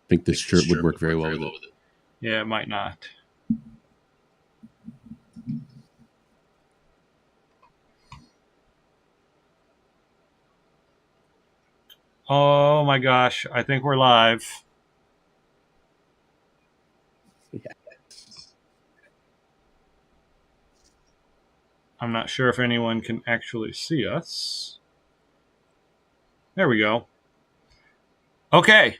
think this shirt would work very well with it. Yeah, it might not. Oh my gosh, I think we're live. Yeah. I'm not sure if anyone can actually see us. There we go. Okay.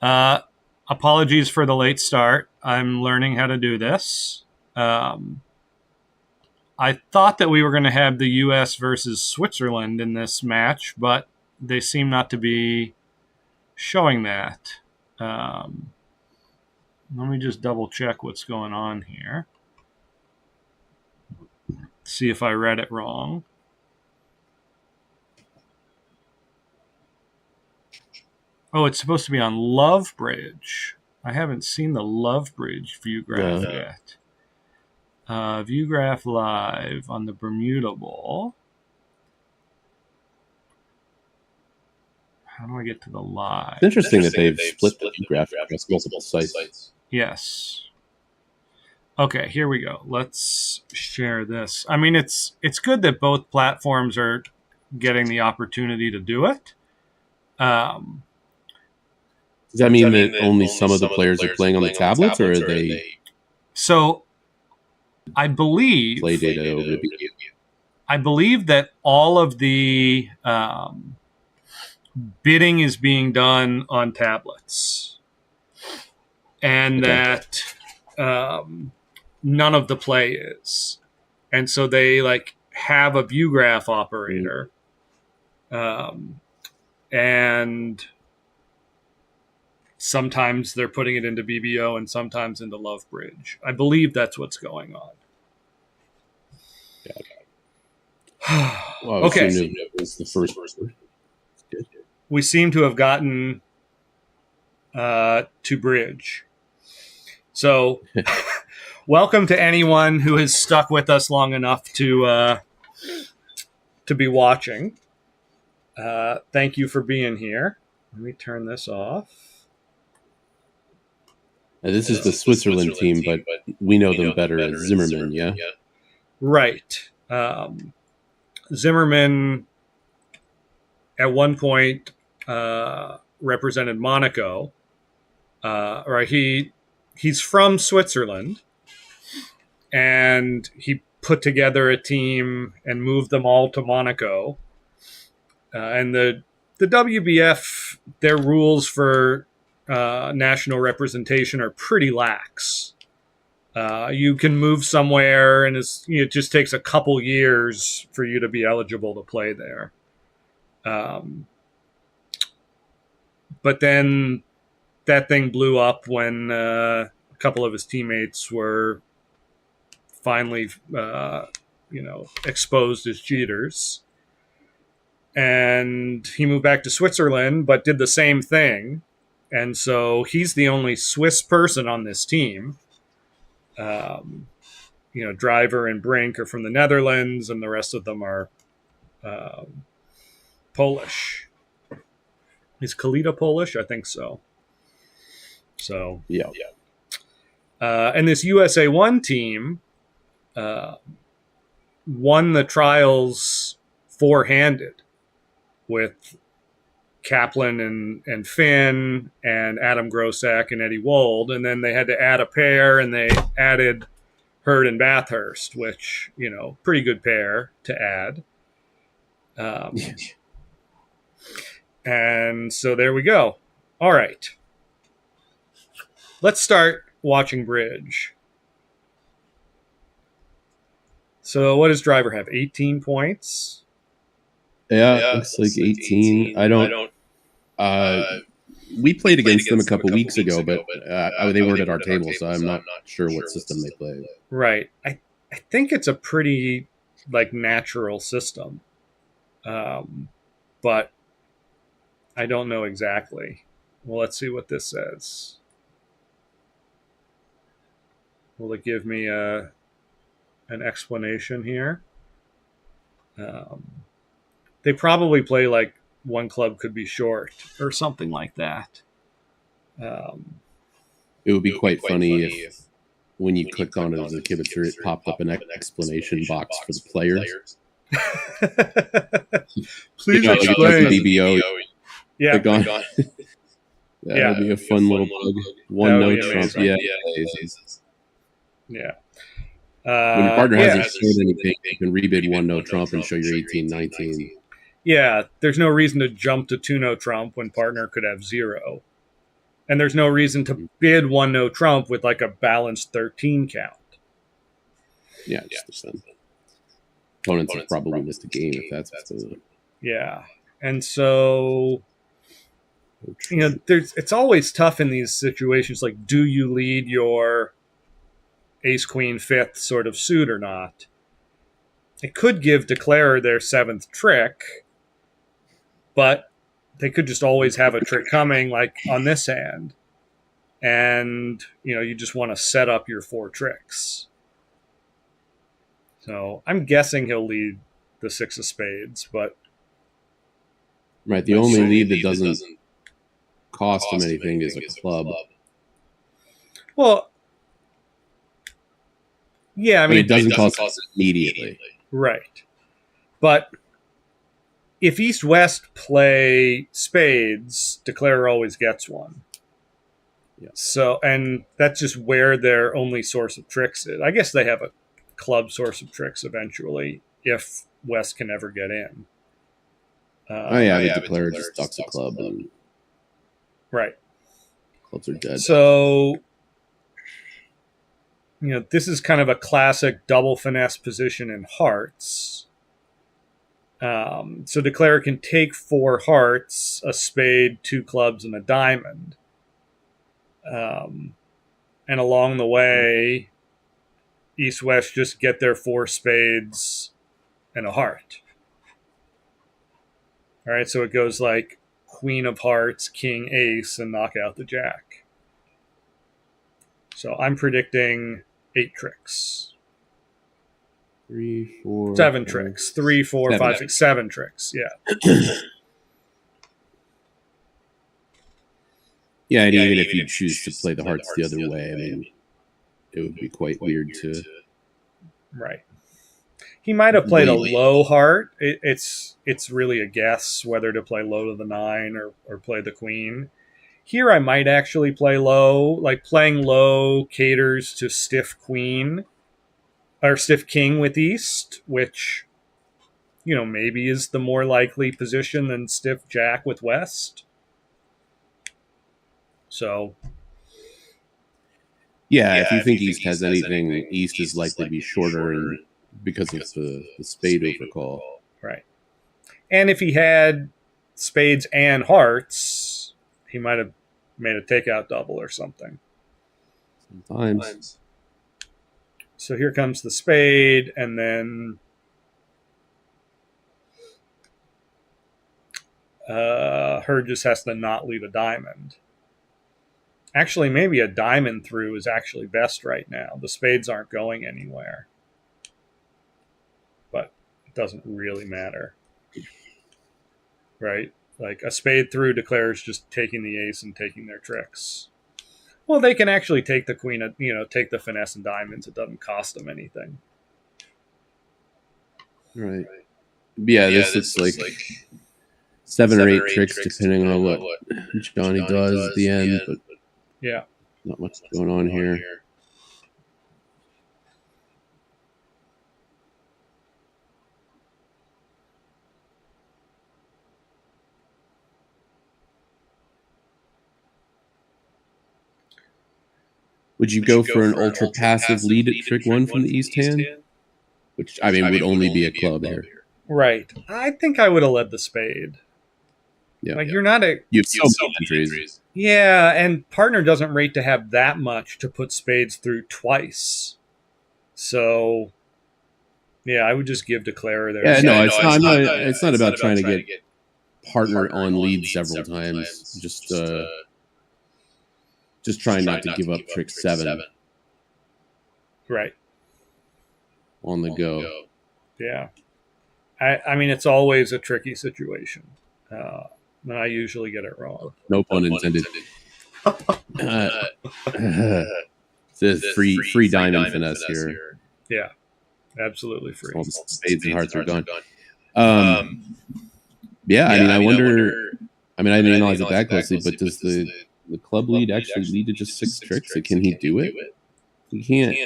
Apologies for the late start. I'm learning how to do this. I thought that we were going to have the U.S. versus Switzerland in this match, but they seem not to be showing that. Let me just double check what's going on here. See if I read it wrong. Oh, it's supposed to be on Love Bridge. I haven't seen the Love Bridge view graph yet. View graph live on the Bermuda Bowl. How do I get to the live? It's interesting that they've split the view graph across multiple sites. Yes. Okay, here we go. Let's share this. I mean, it's good that both platforms are getting the opportunity to do it. Does that mean that only some of the players are playing on the tablets, or are they? So, I believe play data over the BBU? I believe that all of the bidding is being done on tablets, and that none of the play is, and so they have a view graph operator, and sometimes they're putting it into BBO and sometimes into Love Bridge. I believe that's what's going on. Well, okay. It was the first. We seem to have gotten to Bridge. So, welcome to anyone who has stuck with us long enough to be watching. Thank you for being here. Let me turn this off. Now, this is the Switzerland team, but we know them better as Zimmerman, yeah? Right. Zimmerman, at one point, represented Monaco. Right. He's from Switzerland, and he put together a team and moved them all to Monaco. And the WBF, their rules for national representation are pretty lax. You can move somewhere, and it just takes a couple years for you to be eligible to play there. But then that thing blew up when a couple of his teammates were finally, exposed as cheaters. And he moved back to Switzerland, but did the same thing. And so he's the only Swiss person on this team. Driver and Brink are from the Netherlands, and the rest of them are Polish. Is Kalita Polish? I think so. So yeah. And this USA 1 team won the trials four-handed with Kaplan and Finn and Adam Grossack and Eddie Wold, and then they had to add a pair, and they added Hurd and Bathurst, which, pretty good pair to add. And so there we go. All right. Let's start watching Bridge. So what does Driver have? 18 points? Yeah, looks like 18. I don't. We played against them a couple weeks ago, but they weren't at our table, so I'm not sure what system they play. Right. I think it's a pretty natural system, but I don't know exactly. Well, let's see what this says. Will it give me an explanation here? They probably play one club could be short or something like that. Um, It would be quite funny if when you clicked on it as a kibitzer, it popped up an explanation box for the players. Please like explain. BBO. Yeah. Click on. That would be a fun little plug. One no Trump. Yeah. Yeah. When your partner hasn't shared anything, you can rebid one no Trump and show your 18-19. Yeah, there's no reason to jump to 2 no Trump when partner could have 0. And there's no reason to bid 1 no Trump with like a balanced 13 count. Yeah, just the fun. Opponents have probably missed a game if that's what's going on. Yeah. And so, it's always tough in these situations. Like, do you lead your ace, queen, fifth sort of suit or not? It could give declarer their 7th trick, but they could just always have a trick coming, like on this hand. And, you just want to set up your 4 tricks. So I'm guessing he'll lead the 6 of spades, but... Right, the only lead that doesn't cost him anything is a club. Well, yeah, I mean... it doesn't cost immediately. Right. But if East-West play spades, declarer always gets one. Yeah. So, and that's just where their only source of tricks is. I guess they have a club source of tricks eventually, if West can ever get in. The declarer just ducks a club. And right. Clubs are dead. So, this is kind of a classic double finesse position in hearts. So declarer can take 4 hearts, a spade, 2 clubs, and a diamond. And along the way, East-West just get their 4 spades and a heart. All right, so it goes like queen of hearts, king, ace, and knock out the jack. So I'm predicting 8 tricks. 3, 4, 7 tricks. 3, 4, 5, 6, 7 tricks. Yeah. Yeah, and even if you choose to play the hearts the other way, I mean, it would be quite weird to... Right. He might have played a low heart. It's really a guess whether to play low to the 9 or play the queen. Here I might actually play low. Like, playing low caters to stiff queen or stiff king with East, which, maybe is the more likely position than stiff jack with West. So, yeah, if you think East has anything, East is likely to be shorter and because of the spade overcall. Right. And if he had spades and hearts, he might have made a takeout double or something. Sometimes. So here comes the spade, and then Hurd just has to not leave a diamond. Actually, maybe a diamond through is actually best right now. The spades aren't going anywhere. But it doesn't really matter. Right? Like, a spade through declares just taking the ace and taking their tricks. Well, they can actually take the queen, take the finesse and diamonds. It doesn't cost them anything. Right. Yeah, this is like 7 or 8 tricks depending on what Johnny does at the end, but yeah, not much going on here. Would you go for an ultra passive lead at trick 1 from the East hand? Which, I mean, would only be a club here. Right. I think I would have led the spade. Yeah. Like, you're not a... You have so many entries. Yeah, and partner doesn't rate to have that much to put spades through twice. So, yeah, I would just give declarer there. Yeah, no, it's not about trying to get partner on lead several times. Just trying not to give up trick 7. Right. On the go. Yeah. I mean, it's always a tricky situation. And I usually get it wrong. No pun intended. This free diamond finesse here. Yeah, absolutely free. All the spades and hearts are gone. Yeah, I mean, I wonder. I mean, I didn't analyze it that closely, but does the club lead actually lead to just 6 tricks? Or can he do it? He can't.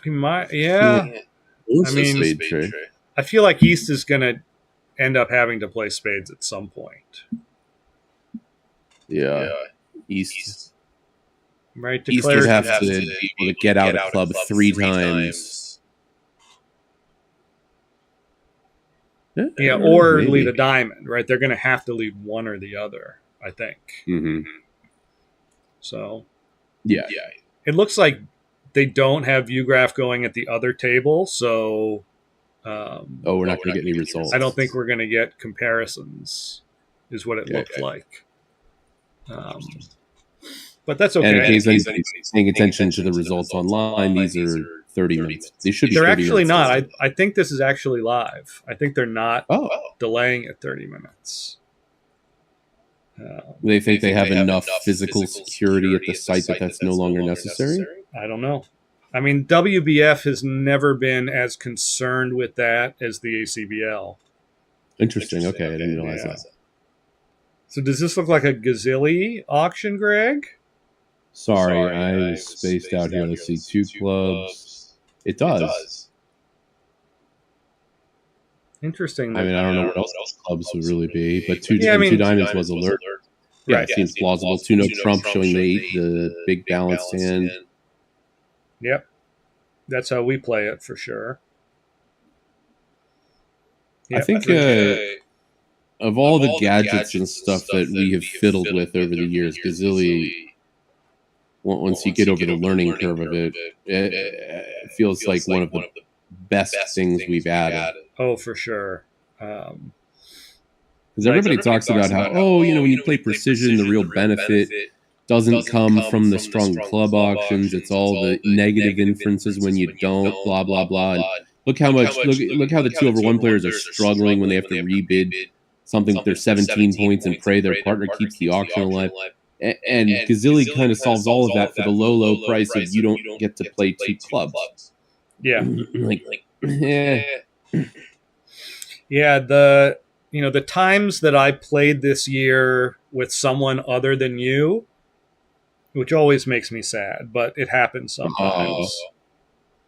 He might, yeah. I mean, spade trick. I feel like East is going to end up having to play spades at some point. Yeah, East. Right, East would have to be able to get out a club 3 times. Yeah, or maybe lead a diamond, right? They're going to have to lead one or the other, I think. Mm-hmm. So, yeah. It looks like they don't have ViewGraph going at the other table, so... we're not going to get any results. I don't think we're going to get comparisons, is what it looked like. But that's okay. And in case anybody's paying attention to the results online, these are 30 minutes. They should be. They're actually not. I think this is actually live. I think they're not delaying at 30 minutes. They think they have enough physical security at the site that that's no longer necessary? I don't know. I mean, WBF has never been as concerned with that as the ACBL. Interesting. Okay, I didn't realize that. So does this look like a Gazilli auction, Greg? Sorry, I was spaced out here. Let's see, 2 clubs. It does. Interesting. I mean, I don't know what else clubs would really be, but 2 diamonds was alert. Yeah, it seems plausible. 2 no trump showing the big balanced hand. Yep. That's how we play it for sure. Yep. I think of all the gadgets and stuff that we have fiddled with over the years, Gazilli, once you get over the learning curve of it, it feels like one of the best things we've added. Oh, for sure. Because everybody talks about how, when you play precision, the real benefit doesn't come from the strong club auctions. It's all the negative inferences when you don't, blah, blah, blah. And look how the 2/1 players are struggling when they have to rebid something with their 17 points and pray their partner keeps the auction alive. And Gazilli kind of solves all of that for the low price of you don't get to play 2 clubs. Yeah. Yeah. Yeah, the times that I played this year with someone other than you, which always makes me sad, but it happens sometimes.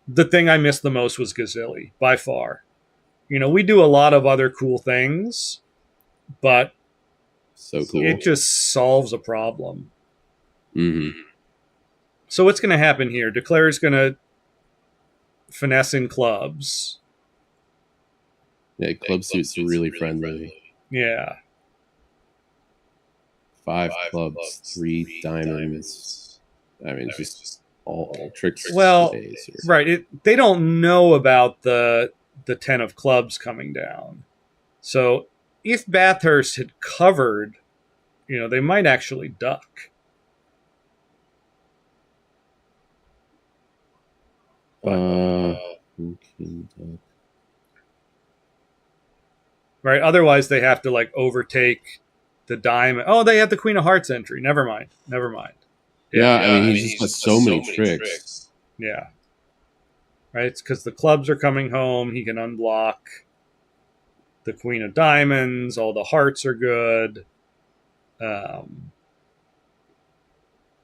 The thing I missed the most was Gazilli, by far. We do a lot of other cool things, but so cool. It just solves a problem. Mm-hmm. So what's going to happen here? Declare's going to finesse in clubs. Yeah, club suits are really friendly. Yeah. 5 clubs, 3 diamonds. I mean, just all tricks. Well, right. They don't know about the 10 of clubs coming down. So if Bathurst had covered, they might actually duck. Right. Otherwise, they have to overtake the diamond. Oh, they have the Queen of Hearts entry. Never mind. Yeah, I mean, he's just got so many tricks. Yeah. Right. It's because the clubs are coming home. He can unblock the Queen of Diamonds. All the hearts are good. And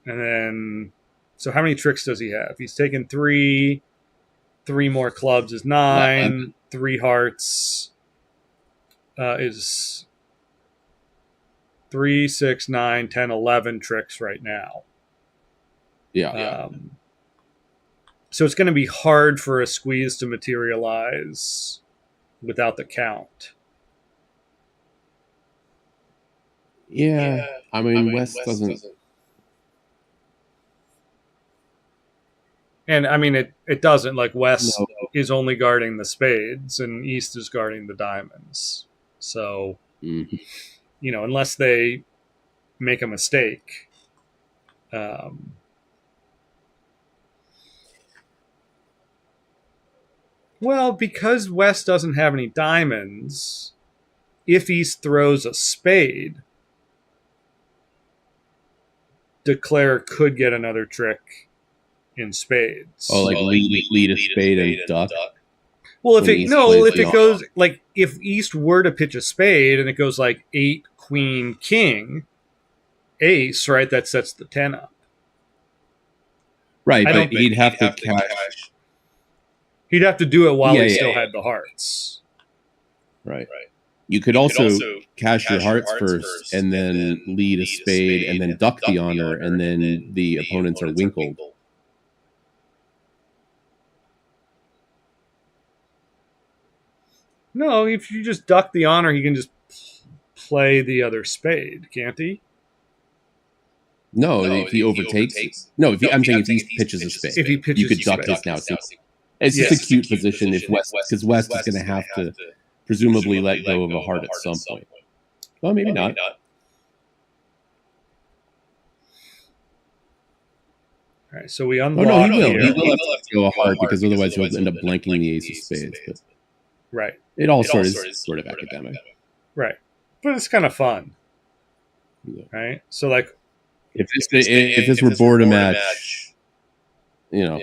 then, so how many tricks does he have? He's taken 3. 3 more clubs is 9. 3 hearts is 3, 6, 9, 10, 11 tricks right now. Yeah. So it's going to be hard for a squeeze to materialize without the count. Yeah. I mean, West doesn't. And I mean, it doesn't. West is only guarding the spades and East is guarding the diamonds. So, unless they make a mistake. Well, because West doesn't have any diamonds, if East throws a spade, Declare could get another trick in spades. Oh, like lead a spade and duck. Well, if it goes like if East were to pitch a spade and it goes like 8, Queen, King, Ace, right? That sets the 10 up. Right, but he'd have to cash. He'd have to do it while he still had the hearts. Right. You could also cash your hearts first and then lead a spade and then duck the honor and then the opponents are winkled. No, if you just duck the honor, he can just play the other spade, can't he? No, if he overtakes. No, I'm saying if he pitches a spade. If he pitches, you could duck his now. It's just a cute position if West, because West is going to have to presumably let go of a heart at some point. Well, maybe not. All right, so we unlock. Oh no, he will. He will have to go a heart because otherwise he'll end up blanking the ace of spades. But right. It all sort of academic. Right, but it's kind of fun. Yeah. Right. So like, if this were board a match, you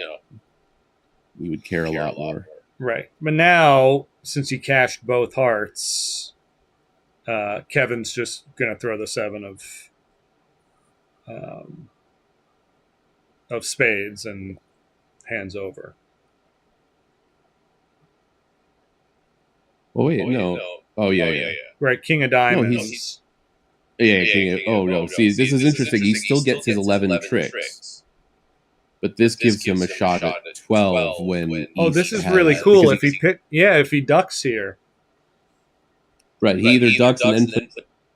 would care a lot more. Right. But now, since he cashed both hearts, Kevin's just going to throw the 7 of spades and hands over. Oh, wait, no. Oh, yeah. Right, King of Diamonds. King. Oh, no. See, this is interesting. He still gets his 11 tricks. But this gives him a shot at 12 when. Oh, this is really cool. If he ducks here. Right, he either ducks and then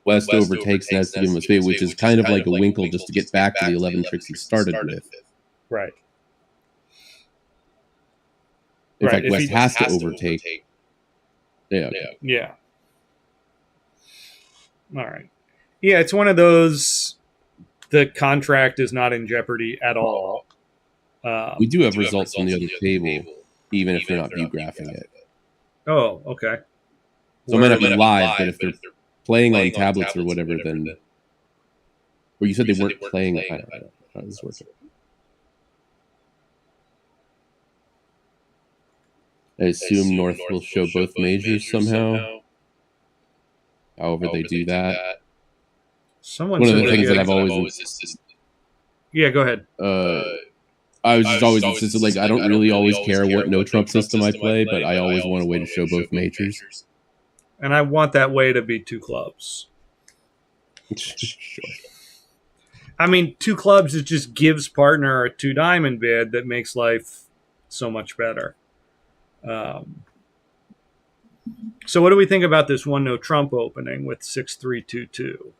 West overtakes and has to give him a spade, which is kind of like a winkle just to get back to the 11 tricks he started with. Right. In fact, West has to overtake. Yeah. Yeah. All right. Yeah, it's one of those. The contract is not in jeopardy at all. We do have results from the other table, even if they're not view graphing it. Oh, okay. So it might not be live, but if they're playing on tablets or whatever, then. Or you said they weren't playing. I don't know how this works. I assume North will show both majors somehow. However, they do that. One of the things that I've always insisted. Yeah, go ahead. I was just always insisted, like, I don't really always care what no Trump system I play, but I always want a way to show both majors. And I want that way to be 2 clubs. Sure. I mean, 2 clubs, it just gives partner a 2 diamond bid that makes life so much better. So what do we think about this 1 no Trump opening with 6-3-2-2?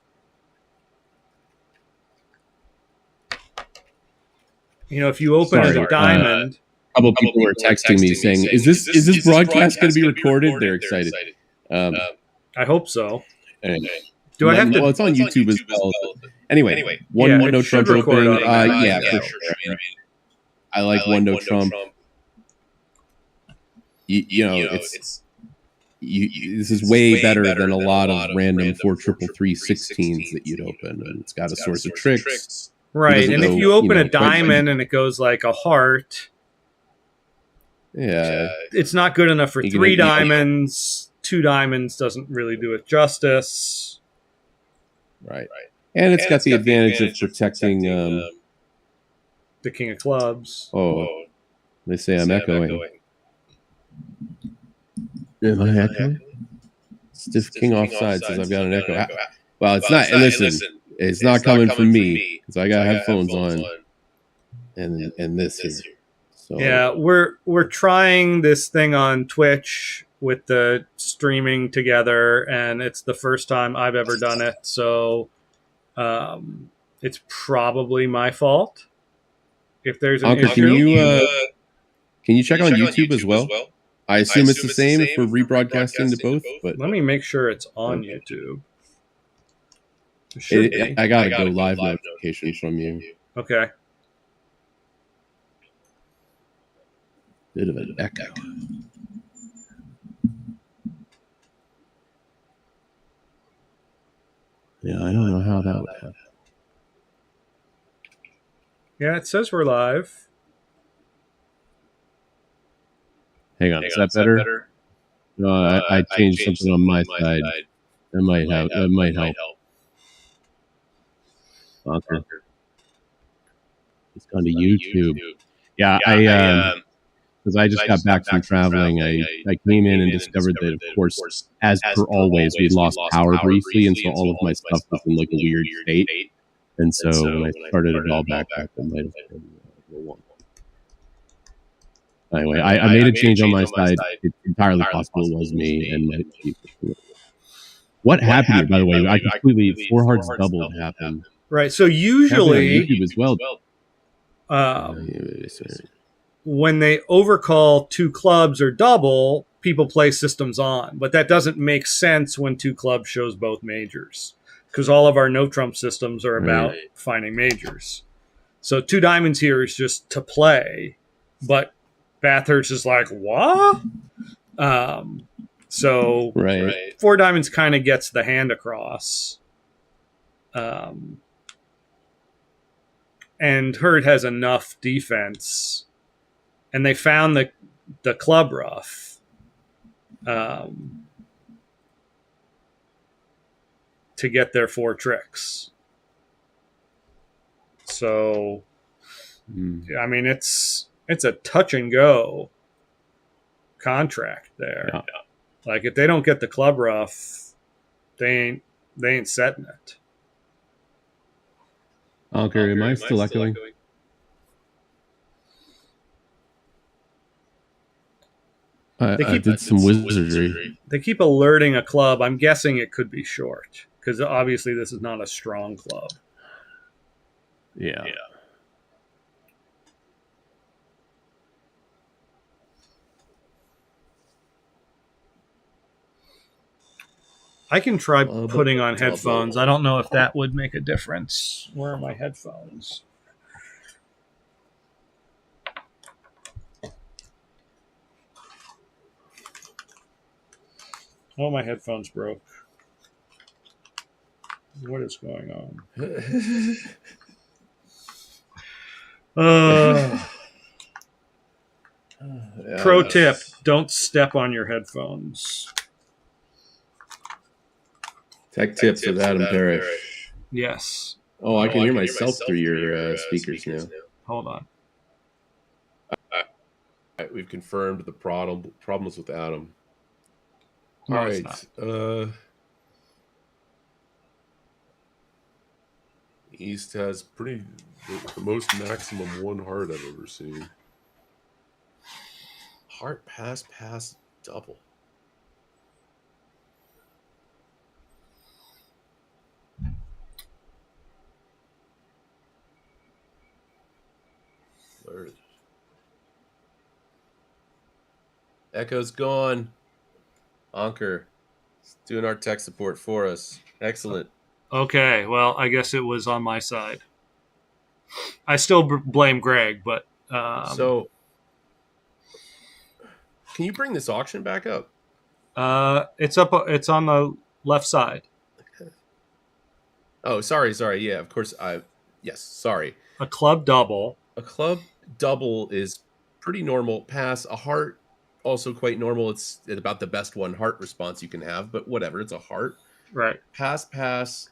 If you open a diamond, a couple people were texting me saying, "Is this broadcast going to be recorded?" They're excited. I hope so. Do I have to? Well, it's on YouTube as well. Anyway, one no Trump opening. Yeah, for sure. I like one no Trump. This is way better than a lot of random 4-3-3-16s that you'd open, and it's got a source of tricks. Right, and if you open a diamond and it goes like a heart, it's not good enough for 3 diamonds. 2 diamonds doesn't really do it justice. Right, and it's got the advantage of protecting the King of Clubs. Oh, they say I'm echoing. Am I echoing? Stiff King offside says I've got an echo. Well, it's not. And listen, it's not coming from me because I got headphones on, and this here. So yeah, we're trying this thing on Twitch with the streaming together, and it's the first time I've ever done it, so it's probably my fault if there's an issue. Can you check on YouTube as well? I assume it's the same if we're rebroadcasting to both. But let me make sure it's on YouTube. I gotta go live notification from you. Okay. Bit of an echo. Yeah, I don't know how that would happen. Yeah, it says we're live. Hang on, is that better? No, I changed something on my side. That might help. Bunker. It's gone to YouTube. Yeah, because I just got back from traveling. I came in and discovered that, of course, as per always, we lost power briefly, and so all of my stuff was in like a weird state. And so when I started it all back up, it might have been a little wonky. Anyway, I made a change on my side. It's entirely possible it was me, and might be. What happened here, by the way? I completely four hearts doubled happened. Right. So usually on YouTube as well. When they overcall two clubs or double, people play systems on. But that doesn't make sense when two clubs shows both majors, because all of our no trump systems are about finding majors. So two diamonds here is just to play, but Bathurst is like, what? So four diamonds kind of gets the hand across. And Hurd has enough defense. And they found the club rough to get their four tricks. So, I mean, it's a touch and go contract there. Yeah. Like if they don't get the club rough, they ain't setting it. Okay, am I still echoing? I did some wizardry. They keep alerting a club. I'm guessing it could be short, because obviously this is not a strong club. Yeah. I can try putting on headphones. I don't know if that would make a difference. Where are my headphones? Oh, my headphones broke. What is going on? Pro tip, don't step on your headphones. Tech tips with Adam Parrish. Yes. Oh, I can hear myself through your speakers now. Hold on. All right, we've confirmed the problems with Adam. No, all right. East has the most maximum one heart I've ever seen. Heart pass double. Where is it? Echo's gone. Anker, doing our tech support for us. Excellent. Okay, well, I guess it was on my side. I still blame Greg, but so can you bring this auction back up? It's up. It's on the left side. Oh, sorry. Yeah, of course. Yes, sorry. A club double. A club double is pretty normal. Pass. A heart, also quite normal. It's about the best one heart response you can have, but whatever. It's a heart. Right. Pass.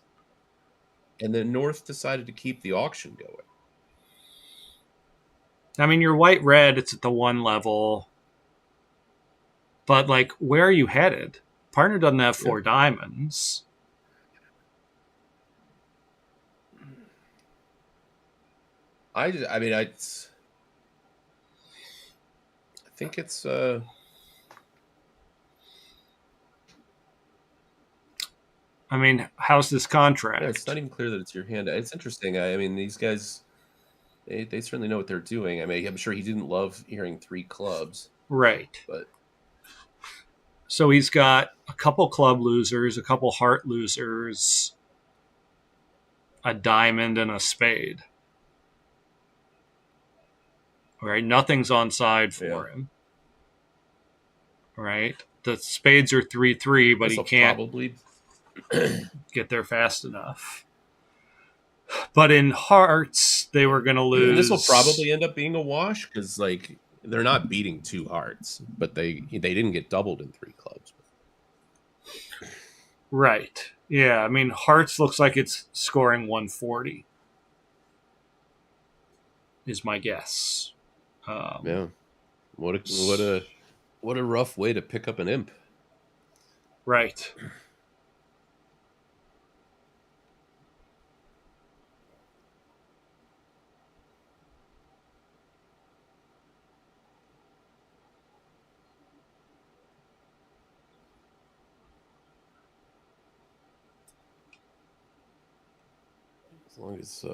And then North decided to keep the auction going. I mean, you're white-red. It's at the one level. But, like, where are you headed? Partner doesn't have four diamonds. I think it's I mean, how's this contract? Yeah, it's not even clear that it's your hand. It's interesting. I mean, these guys, they certainly know what they're doing. I mean, I'm sure he didn't love hearing three clubs. Right. But so he's got a couple club losers, a couple heart losers, a diamond, and a spade. All right, nothing's on side for him. All right, the spades are 3-3, but he can't. get there fast enough. But in hearts, they were going to lose. This will probably end up being a wash because, like, they're not beating 2 hearts, but they didn't get doubled in 3 clubs. Right. Yeah. I mean, hearts looks like it's scoring 140. Is my guess. Yeah. What a rough way to pick up an imp. Right. As long as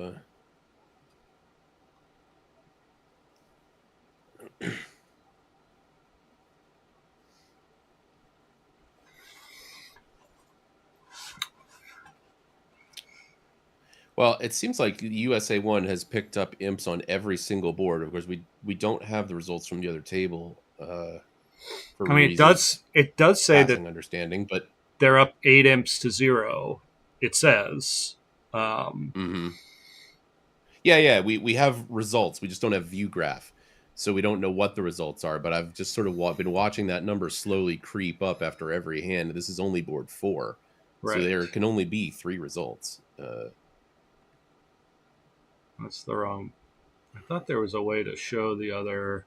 well, it seems like USA 1 has picked up imps on every single board. Of course, we don't have the results from the other table for I mean, it does say that understanding, but they're up 8 imps to 0. It says. Yeah. We have results. We just don't have view graph, so we don't know what the results are. But I've just sort of been watching that number slowly creep up after every hand. This is only board 4, so there can only be 3 results. That's the wrong. I thought there was a way to show the other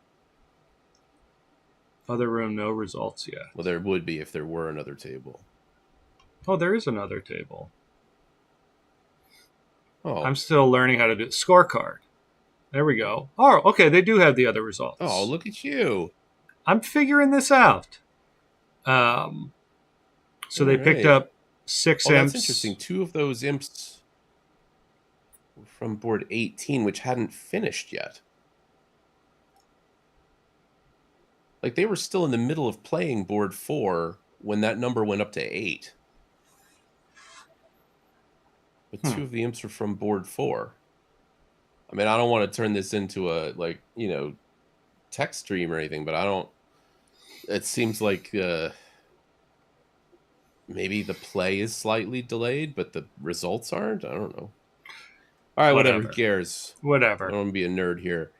room no results yet. Well, there would be if there were another table. Oh, there is another table. Oh, I'm still learning how to do scorecard. There we go. Oh, okay. They do have the other results. Oh, look at you. I'm figuring this out. So they picked up 6 imps. That's interesting. 2 of those imps were from board 18, which hadn't finished yet. Like, they were still in the middle of playing board 4 when that number went up to 8. But 2 of the imps are from board 4. I mean, I don't want to turn this into a, like, tech stream or anything, but I don't... It seems like maybe the play is slightly delayed, but the results aren't? I don't know. All right, whatever. Who cares? Whatever. I don't want to be a nerd here.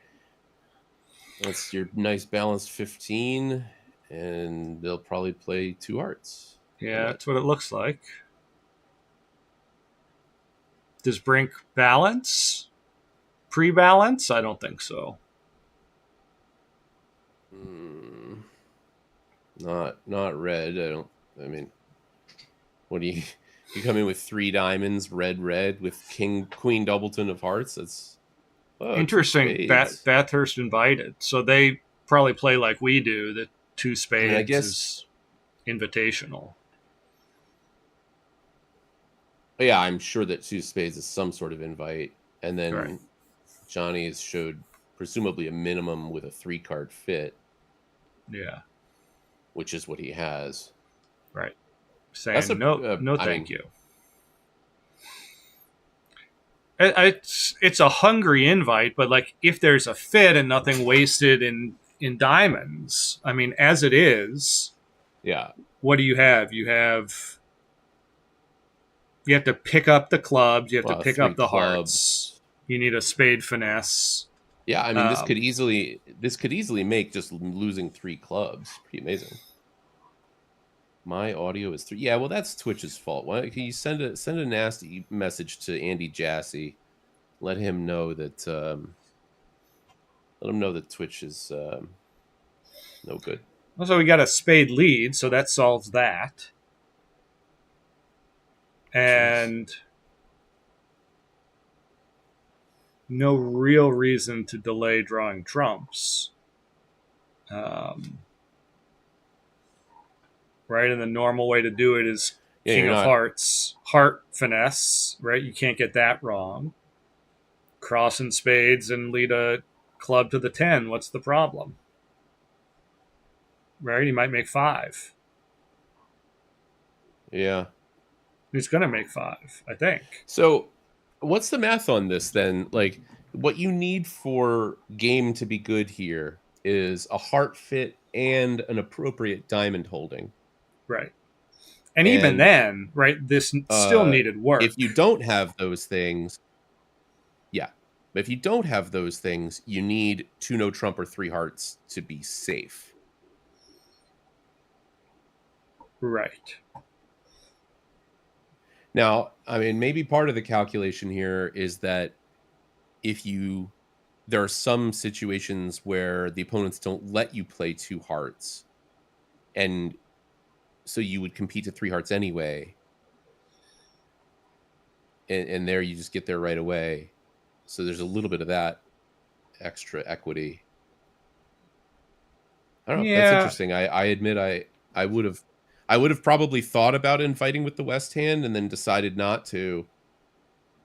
That's your nice balanced 15, and they'll probably play 2 hearts. Yeah, that's what it looks like. Does Brink balance? Pre-balance? I don't think so. Not red. I mean, what do you come in with 3 diamonds, red with queen doubleton of hearts? That's interesting. Bathurst invited, so they probably play like we do. The 2 spades I guess, is invitational. Yeah, I'm sure that 2 spades is some sort of invite, and then Johnny has showed presumably a minimum with a 3-card fit. Yeah, which is what he has. Right. Saying no, thank you. It's a hungry invite, but like if there's a fit and nothing wasted in diamonds, I mean, as it is, yeah. What do you have? You have to pick up the clubs. You have to pick up the hearts. You need a spade finesse. Yeah, I mean, this could easily make just losing 3 clubs pretty amazing. My audio is 3. Yeah, well, that's Twitch's fault. Why can you send a nasty message to Andy Jassy? Let him know that Twitch is no good. So we got a spade lead, so that solves that. And no real reason to delay drawing trumps. Right, and the normal way to do it is king of hearts, heart finesse, right? You can't get that wrong. Crossing spades and lead a club to the 10. What's the problem? Right, he might make 5. Yeah. He's going to make 5, I think. So what's the math on this then? Like, what you need for game to be good here is a heart fit and an appropriate diamond holding. Right. And even And then, right, this still needed work. if you don't have those things, yeah. But if you don't have those things, you need 2 no trump or 3 hearts to be safe. Right. Now, I mean, maybe part of the calculation here is that if you there are some situations where the opponents don't let you play 2 hearts, and so you would compete to 3 hearts anyway, and there you just get there right away. So there's a little bit of that extra equity. I don't know. That's Yeah. interesting. I admit I would have probably thought about inviting with the West hand and then decided not to.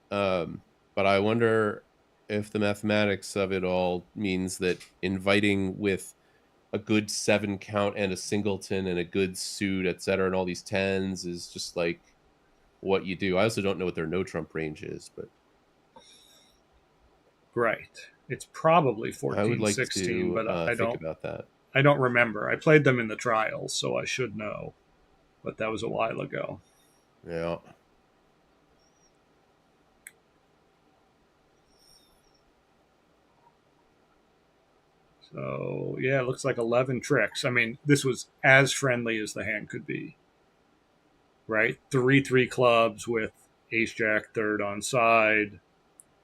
But I wonder if the mathematics of it all means that inviting with a good 7 count and a singleton and a good suit, etc., and all these tens is just like what you do. I also don't know what their no trump range is, but Right. It's probably I would 14, like 16, to but I think don't about that. I don't remember. I played them in the trials, so I should know. But that was a while ago. Yeah. So, yeah, it looks like 11 tricks. I mean, this was as friendly as the hand could be. Right? 3 clubs with ace jack third on side,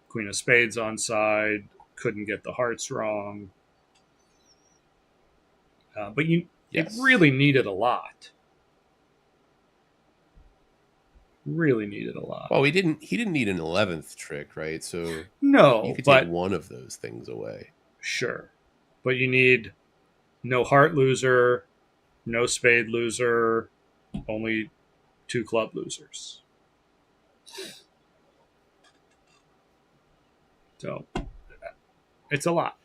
queen of spades on side, couldn't get the hearts wrong. But it Yes. really needed a lot. Really needed a lot. Well, he didn't need an 11th trick, right? So you No, could take but one of those things away. sure. But you need no heart loser, no spade loser, only 2 club losers. So it's a lot.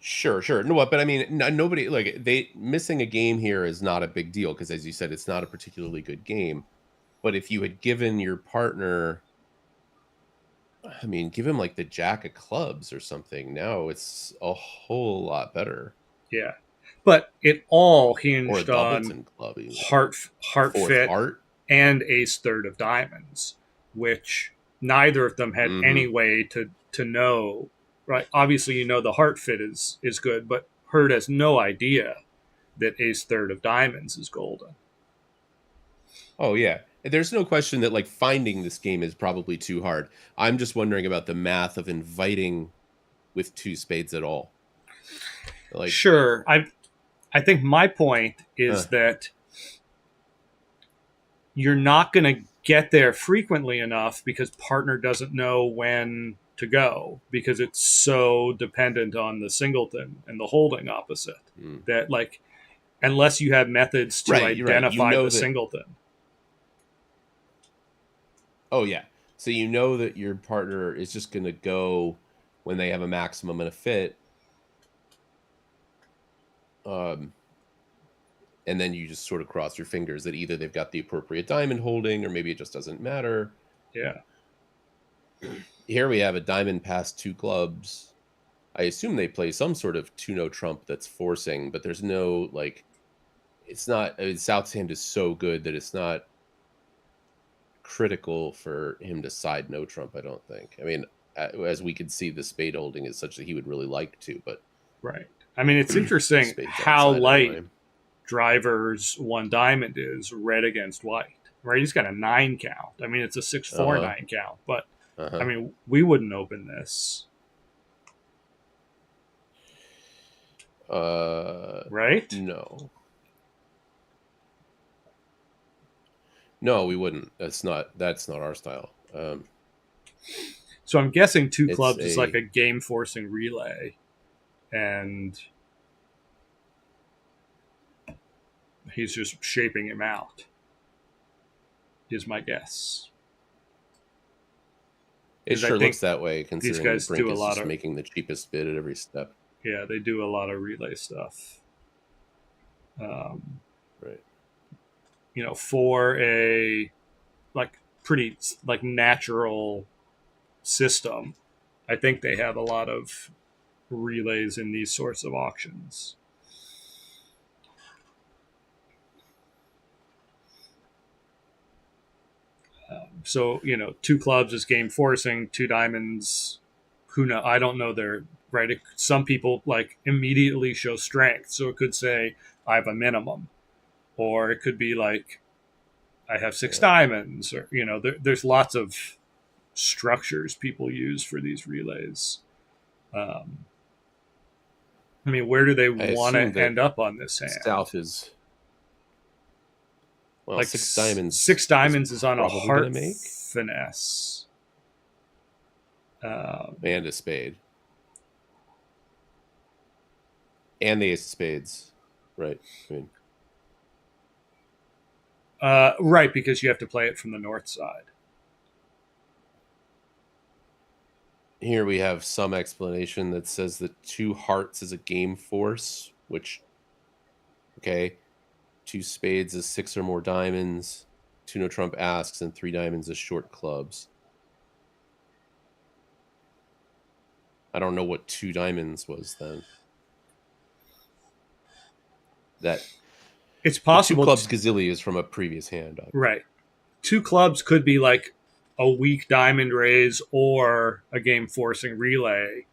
Sure, sure. No, but I mean, nobody like they missing a game here is not a big deal because, as you said, it's not a particularly good game. But if you had given your partner, I mean, give him like the jack of clubs or something. Now it's a whole lot better, Yeah. But it all or a hinged on doubleton club, even a heart fourth fit heart. and ace third of diamonds, which neither of them had Mm-hmm. any way to know. Right? Obviously, you know the heart fit is good, but Hurd has no idea that ace third of diamonds is golden. Oh yeah. There's no question that like finding this game is probably too hard. I'm just wondering about the math of inviting with 2 spades at all. Like, Sure, I think my point is huh. that you're not going to get there frequently enough because partner doesn't know when to go because it's so dependent on the singleton and the holding opposite Mm. that like unless you have methods to Right, you're right. You identify know the that. singleton. Oh yeah. So you know that your partner is just going to go when they have a maximum and a fit. Um, and then you just sort of cross your fingers that either they've got the appropriate diamond holding, or maybe it just doesn't matter. Yeah. Here we have a diamond past 2 clubs. I assume they play some sort of 2 no trump that's forcing, but there's no like. It's not. I mean, South's hand is so good that it's not critical for him to side no trump. I don't think. I mean, as we could see, the spade holding is such that he would really like to, but Right. I mean, it's the interesting spade's on how side light anyway. driver's one diamond is red against white. Right. He's got a 9 count. I mean, it's a 6 Uh 4 huh. 9 count, but Uh I huh. mean, we wouldn't open this. Right. No, no, we wouldn't. That's not our style. So I'm guessing 2 It's clubs is like a a game forcing relay, and he's just shaping him out. Is my guess. It Because I sure think looks that way, these considering that guys Brink do a is lot just of making the cheapest bid at every step. yeah, they do a lot of relay stuff. Um, Right. for a like pretty like natural system, I think they have a lot of relays in these sorts of auctions. So, two clubs is game forcing, two diamonds. Who know? I don't know their right. Some people like immediately show strength, so it could say I have a minimum, or it could be like I have six Yeah. diamonds, or there's lots of structures people use for these relays. Um, I mean, where do they I want assume to that end up on this hand? South is, well, Like six diamonds six is diamonds is on a probably going to heart make, finesse. and a spade, and the ace of spades, right? I mean, Right, because you have to play it from the north side. here we have some explanation that says that two hearts is a game force, which, okay, two spades is six or more diamonds, two no trump asks, and three diamonds is short clubs. I don't know what two diamonds was then. That It's the two possible, clubs gazilli is from a previous hand, obviously. right? Two clubs could be like a weak diamond raise or a game forcing relay,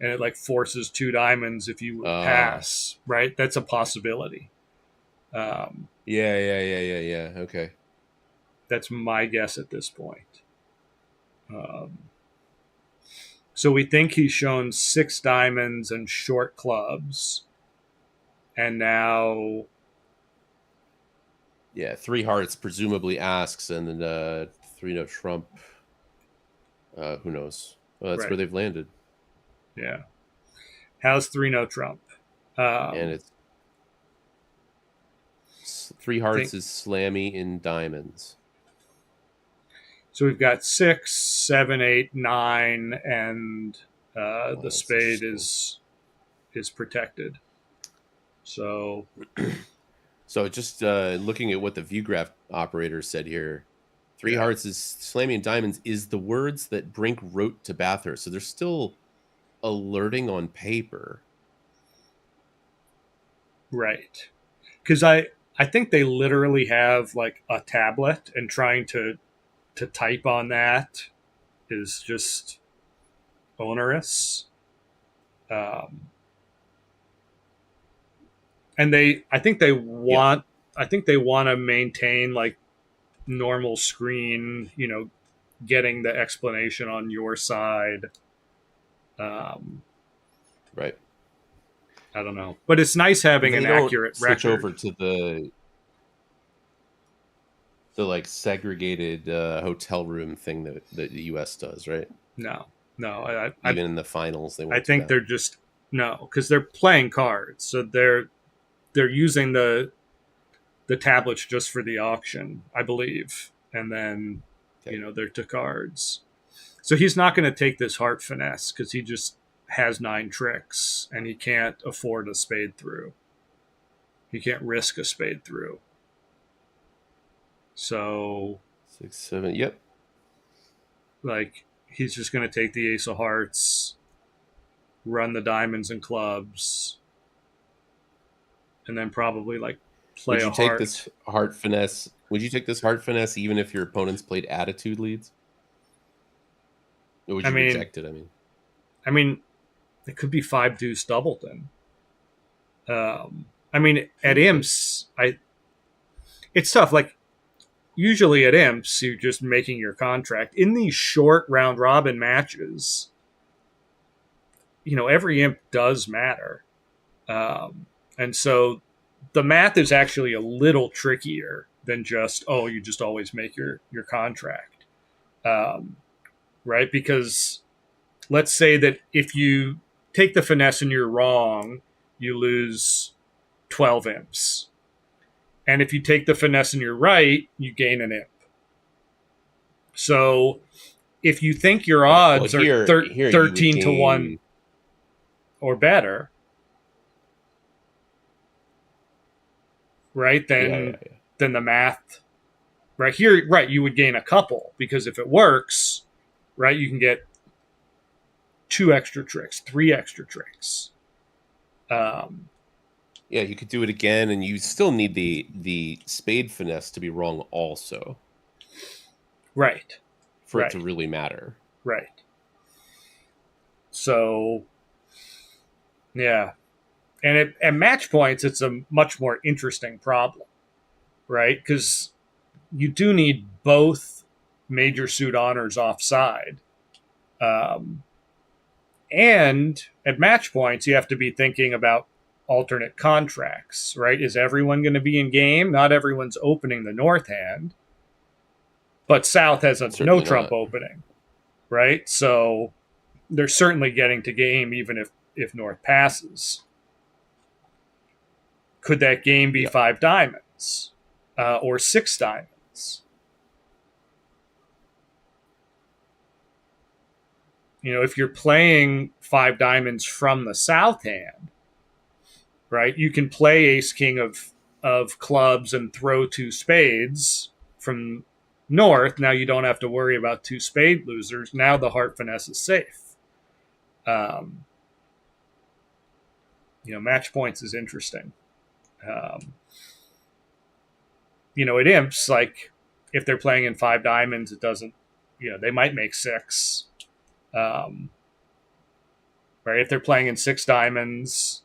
and it like forces two diamonds if you pass. Right, that's a possibility. Yeah. Okay. That's my guess at this point. Um, so we think he's shown six diamonds and short clubs, and now Yeah, three hearts presumably asks, and then three no trump. Who knows? Well, that's where right, they've landed, yeah, has three no trump. and Um, it's three hearts think is slammy in diamonds. so. We've got 6, 7, 8, 9, and Oh, the that's spade interesting. is protected. So So just looking at what the view graph operator said here, three yeah, hearts is slamming in diamonds is the words that Brink wrote to Bathurst. So they're still alerting on paper. right. Because I think they literally have like a tablet, and trying to type on that is just onerous. Um, and I think they Yeah. want, to maintain like normal screen, getting the explanation on your side. Um, Right. I don't know, but it's nice having an They don't accurate switch over record. to the like segregated hotel room thing that the US does, right? No, no, Even in the finals, they I won't do think that. they're just no, because they're playing cards, so they're using the tablets just for the auction, I believe, and then Okay. they're to cards. So he's not going to take this heart finesse because he just has 9 tricks and he can't afford a spade through. He can't risk a spade through. So 6, 7. Yep. like he's just going to take the ace of hearts, run the diamonds and clubs, and then probably like play Would a you take heart. this heart finesse? Would you take this heart finesse even if your opponents played attitude leads? Or would I you mean, reject it? I mean, I mean, it could be 5 deuce doubleton. I mean, at okay. imps, it's tough. Like usually at imps, you're just making your contract. In these short round robin matches, every imp does matter, and so the math is actually a little trickier than just you just always make your contract, um, right? Because let's say that if you take the finesse and you're wrong, you lose 12 imps. And if you take the finesse and you're right, you gain an imp. So if you think your Right. Well, odds are here you would 13 to 1 gain. or better, right, Yeah. then the math, right here, right, you would gain a couple because if it works, right, you can get 2 extra tricks, 3 extra tricks. Um, Yeah, you could do it again, and you still need the spade finesse to be wrong also. Right. for it Right. to really matter. Right. So, yeah. And at match points, it's a much more interesting problem, right? Because you do need both major suit honors offside. Um, and at match points, you have to be thinking about alternate contracts, right? Is everyone going to be in game? Not everyone's opening the north hand, but south has a no Certainly trump not. opening, right? So they're certainly getting to game even if north passes. Could that game be Yeah. 5 diamonds or 6 diamonds? You know, if you're playing 5 diamonds from the south hand, right, you can play ace king of clubs and throw 2 spades from north. Now you don't have to worry about 2 spade losers. Now the heart finesse is safe. You know, match points is interesting. You know, it imps, like if they're playing in 5 diamonds, it doesn't, you know, they might make 6. Right? If they're playing in 6 diamonds,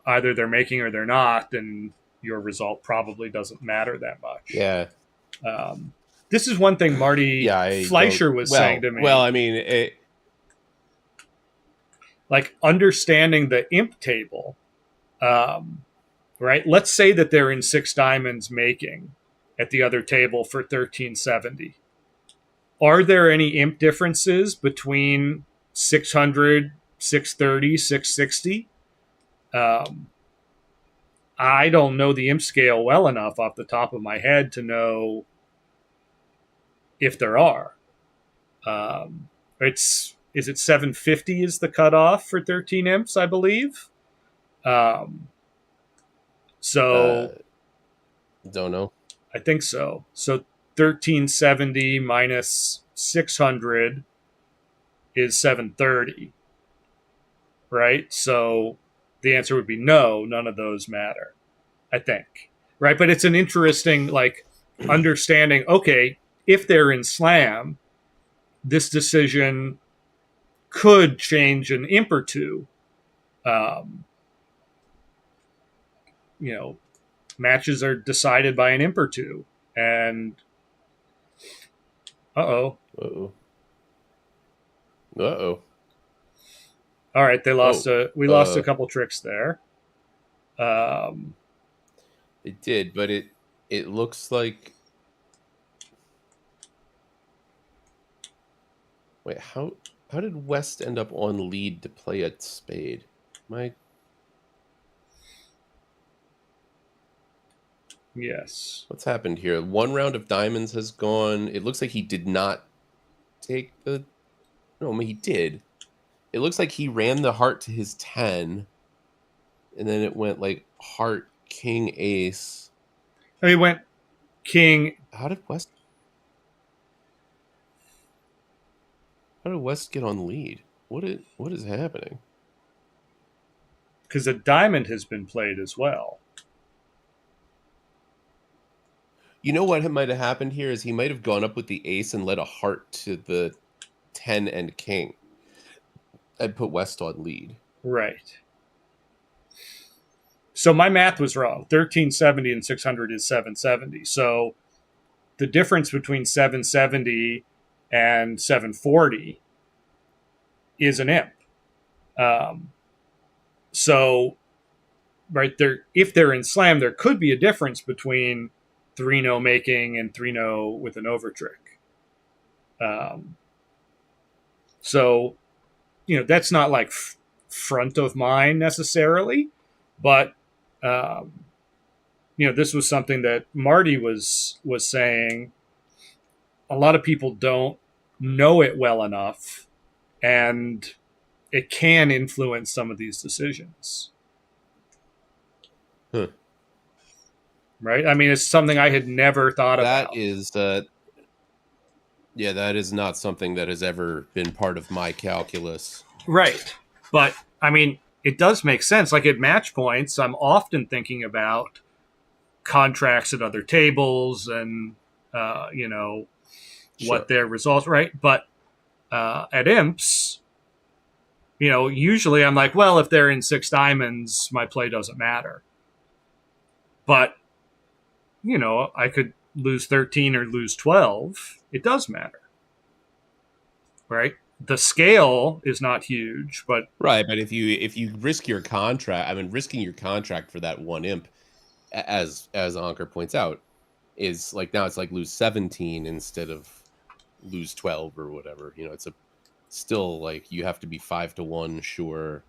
either they're making or they're not, and your result probably doesn't matter that much. Yeah. This is one thing Marty Fleischer was saying to me. Well, I mean, like understanding the imp table, right? Let's say that they're in 6 diamonds making at the other table for 1370. Are there any imp differences between 600, 630, 660? I don't know the imp scale well enough off the top of my head to know if there are. Is it 750 is the cutoff for 13 imps, I believe. So don't know. I think so. So 1370 minus 600 is 730, right? So the answer would be no, none of those matter, I think, right? But it's an interesting, like, understanding, okay, if they're in slam, this decision could change an imp or two. You know, matches are decided by an imp or two. And uh-oh. All right, they lost we lost a couple tricks there. It did, but it looks like. Wait, how did West end up on lead to play a spade? Yes. What's happened here? 1 round of diamonds has gone. It looks like he did not take the. No, I mean, he did. It looks like he ran the heart to his 10, and then it went like heart, king, ace. He went king. How did West get on lead? What is happening? Because a diamond has been played as well. You know what might have happened here is he might have gone up with the ace and led a heart to the 10 and king. I'd put West on lead. Right. So my math was wrong. 1370 and 600 is 770. So the difference between 770 and 740 is an imp. So right there, if they're in slam, there could be a difference between 3-no making and 3-no with an over trick. So, you know, that's not like front of mind necessarily, but you know, this was something that Marty was saying. A lot of people don't know it well enough, and it can influence some of these decisions. Huh. Right? I mean, it's something I had never thought about. That is yeah, that is not something that has ever been part of my calculus. Right. But, I mean, it does make sense. Like at match points, I'm often thinking about contracts at other tables and, you know, what their results, right? But at imps, usually I'm like, well, if they're in 6 diamonds, my play doesn't matter. But, I could lose 13 or lose 12. It does matter, right? The scale is not huge, but right. But if you risk your contract, risking your contract for that one imp, as Anker points out, is like now it's like lose 17 instead of lose 12 or whatever. It's still like you have to be 5-1 sure.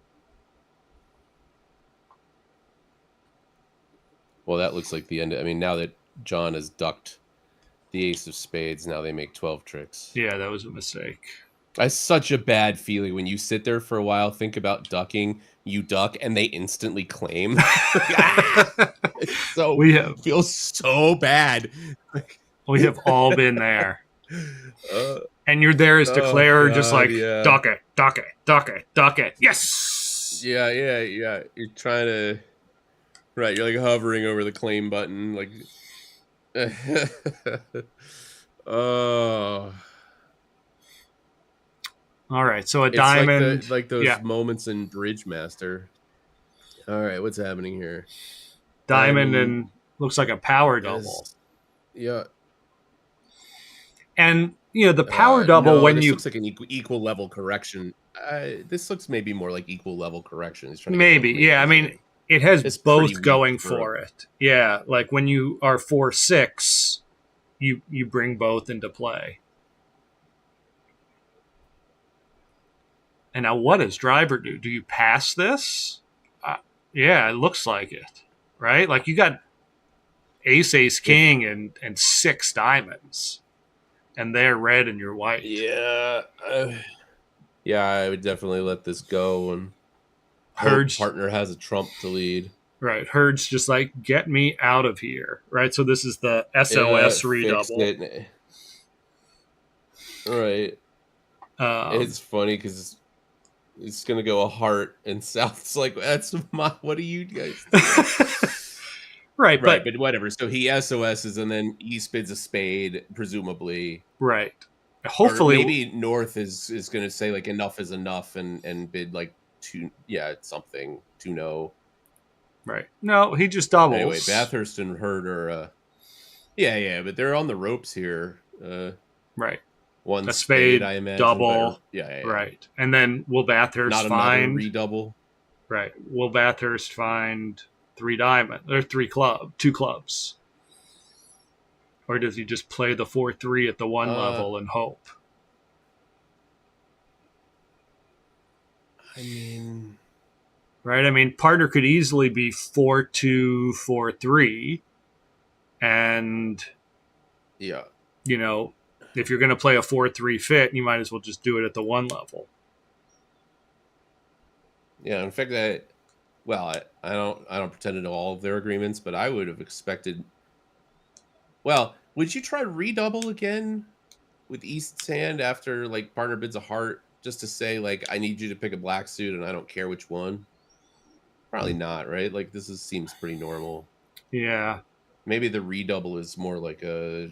Well, that looks like the end. Now that John has ducked the ace of spades, now they make 12 tricks. yeah, that was a mistake. That's such a bad feeling when you sit there for a while, think about ducking, you duck, and they instantly claim. Feels so bad. We have all been there. And you're there as declarer, just like, yeah. duck it, duck it, duck it, duck it. Yes! Yeah. You're trying to... Right, you're like hovering over the claim button, like... Oh... All right, so a diamond. It's like those moments in Bridge Master. All right, what's happening here? Diamond and looks like a power double. Yeah. And, the power double when this you... looks like an equal level correction. This looks maybe more like equal level correction. Maybe, yeah. It has both going for it. Yeah, like when you are 4-6, you bring both into play. And now what does driver do? Do you pass this? Yeah, it looks like it, right? Like you got ace, king, and 6 diamonds. And they're red and you're white. Yeah. Yeah, I would definitely let this go. And Herd's partner has a trump to lead. Right. Herd's just like, get me out of here. Right. So this is the SOS redouble. All right. It's funny because it's going to go a heart, and South's like, what do you guys do? Right, but whatever. So he SOSs, and then he spids a spade, presumably. Right. Hopefully, or maybe North is going to say like enough is enough, and bid like something 2-0. Right. No, he just doubles. Anyway, Bathurst and Herd are, but they're on the ropes here. Right. One a spade, I imagine. Double. Yeah. Right. And then will Bathurst find redouble? Right. Will Bathurst find 3 diamond or 2 clubs? Or does he just play the 4-3 at the 1 level and hope? Right? Partner could easily be 4-2, 4-3. And if you're going to play a 4-3 fit, you might as well just do it at the 1 level. Yeah, in fact, I don't pretend to know all of their agreements, but I would have expected. Well, would you try redouble again with East's hand after like partner bids a heart, just to say like I need you to pick a black suit and I don't care which one? Probably not, right? Like this seems pretty normal. Yeah. Maybe the redouble is more like a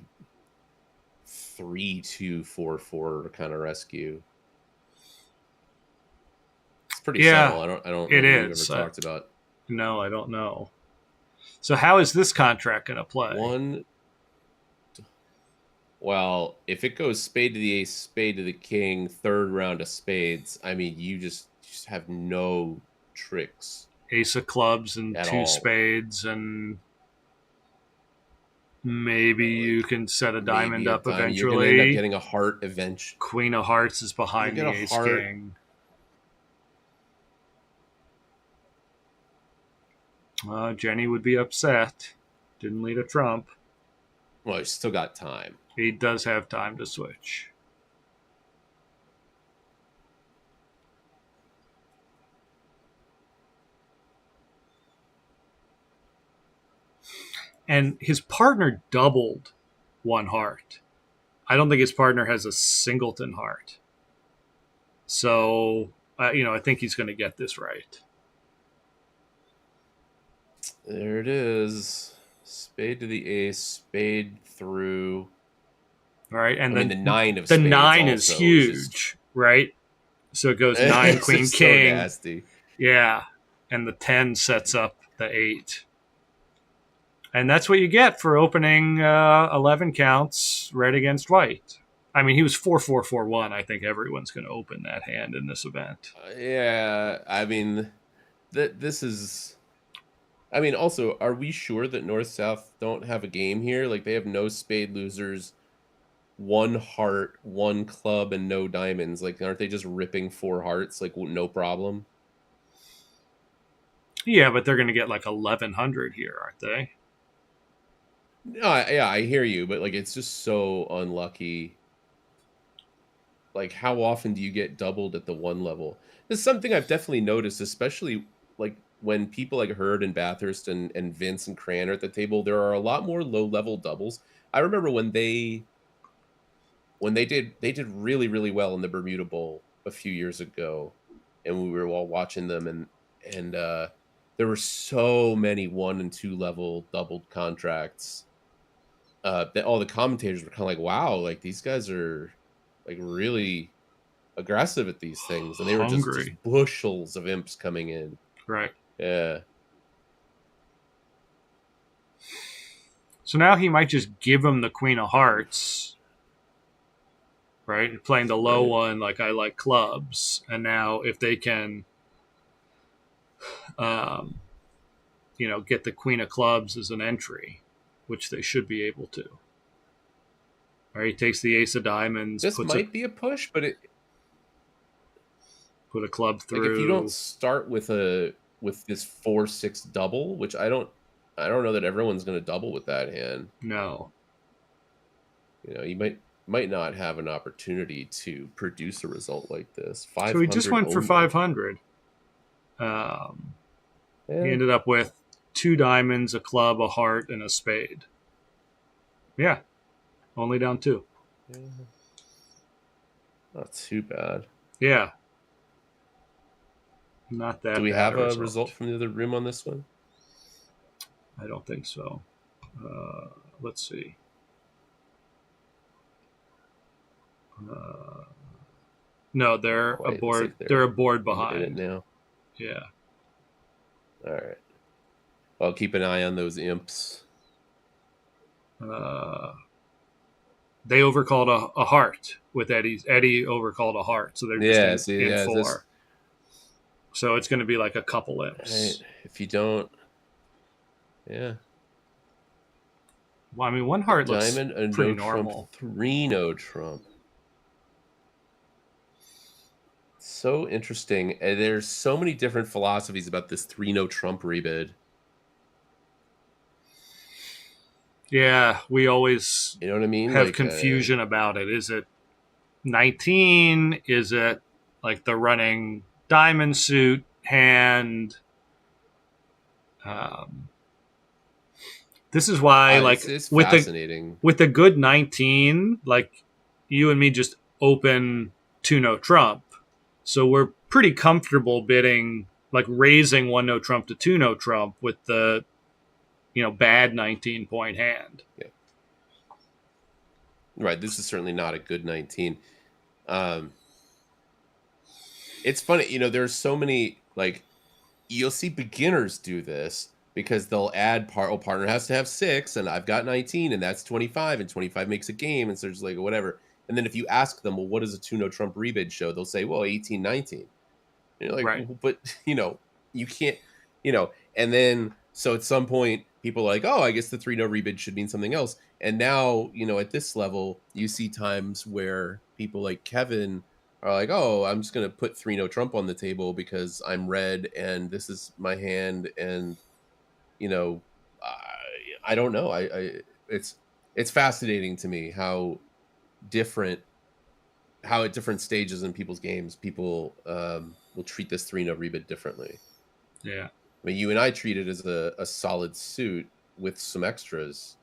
3-2-4-4 kind of rescue. It's pretty subtle. I don't know what you've ever talked about. No, I don't know. So how is this contract going to play? Well, if it goes spade to the ace, spade to the king, 3rd round of spades, you just have no tricks. Ace of clubs and 2 spades, and maybe you can set a diamond up eventually. You're going to end up getting a heart eventually. Queen of hearts is behind the ace king. Jenny would be upset. Didn't lead a trump. Well, he's still got time. He does have time to switch. And his partner doubled 1 heart. I don't think his partner has a singleton heart. So, I think he's going to get this right. There it is. Spade to the ace, spade through. right? And I mean, then the 9 of the spades 9 is also is just huge, right? So it goes 9, it's queen, just so king. nasty. Yeah. And the 10 sets up the 8. And that's what you get for opening 11 counts red against white. I mean, he was 4-4-4-1. I think everyone's going to open that hand in this event. Yeah, I mean, this is. I mean, also, are we sure that North South don't have a game here? Like, they have no spade losers, one heart, one club, and no diamonds. Like, aren't they just ripping 4 hearts? Like, no problem. Yeah, but they're going to get like 1100 here, aren't they? No, yeah, I hear you, but like, it's just so unlucky. Like, how often do you get doubled at the 1 level? This is something I've definitely noticed, especially like when people like Hurd and Bathurst and Vince and Cran are at the table. There are a lot more low level doubles. I remember when they did really really well in the Bermuda Bowl a few years ago, and we were all watching them, and there were so many 1 and 2 level doubled contracts that all the commentators were kind of like, wow, like these guys are like really aggressive at these things, and they were just Hungry. bushels of imps coming in. Right. Yeah. So now he might just give him the queen of hearts, right? Playing the low Right. one like I like clubs. And now if they can, um, get the queen of clubs as an entry, which they should be able to. All right, he takes the ace of diamonds, This might be a push, but put a club like if you don't through. start with this 4-6 double, which I don't know that everyone's going to double with that hand. No. You might not have an opportunity to produce a result like this. So he just 500 went for only. 500. He ended up with 2 diamonds, a club, a heart, and a spade. Yeah, only down 2. Yeah. Not too bad. Yeah. Not that Do we bad have a result from the other room on this one? I don't think so. Let's see. No, they're a board. Like they're a board behind it now. Yeah. All right. I'll keep an eye on those imps. They overcalled a heart with Eddie's. Eddie overcalled a heart, so they're just in 4. So it's going to be like a couple imps. Right. If you don't, yeah. Well, I mean, 1 heart looks diamond, a pretty no normal. Trump, 3 no Trump. So interesting. There's so many different philosophies about this 3 no Trump rebid. Yeah, we always what I mean? Have confusion about it. Is it 19? Is it like the running diamond suit hand? This is why, like, it's fascinating. With a good 19, like you and me just open 2 no Trump, so we're pretty comfortable bidding, like raising 1 no Trump to 2 no Trump with the bad 19-point hand. Yeah. Right. This is certainly not a good 19. It's funny, there's so many, like, you'll see beginners do this because they'll add partner has to have 6 and I've got 19 and that's 25 and 25 makes a game. And so it's like, whatever. And then if you ask them, well, what does a 2 no Trump rebid show? They'll say, well, 18, 19. And you're like, right. Well, but you can't, and then, so at some point people are like, oh, I guess the 3 no rebid should mean something else. And now, at this level, you see times where people like Kevin are like, oh, I'm just going to put 3 no Trump on the table because I'm red and this is my hand. And, I don't know. It's fascinating to me how at different stages in people's games, people will treat this 3 no rebid differently. Yeah. I mean, you and I treat it as a solid suit with some extras,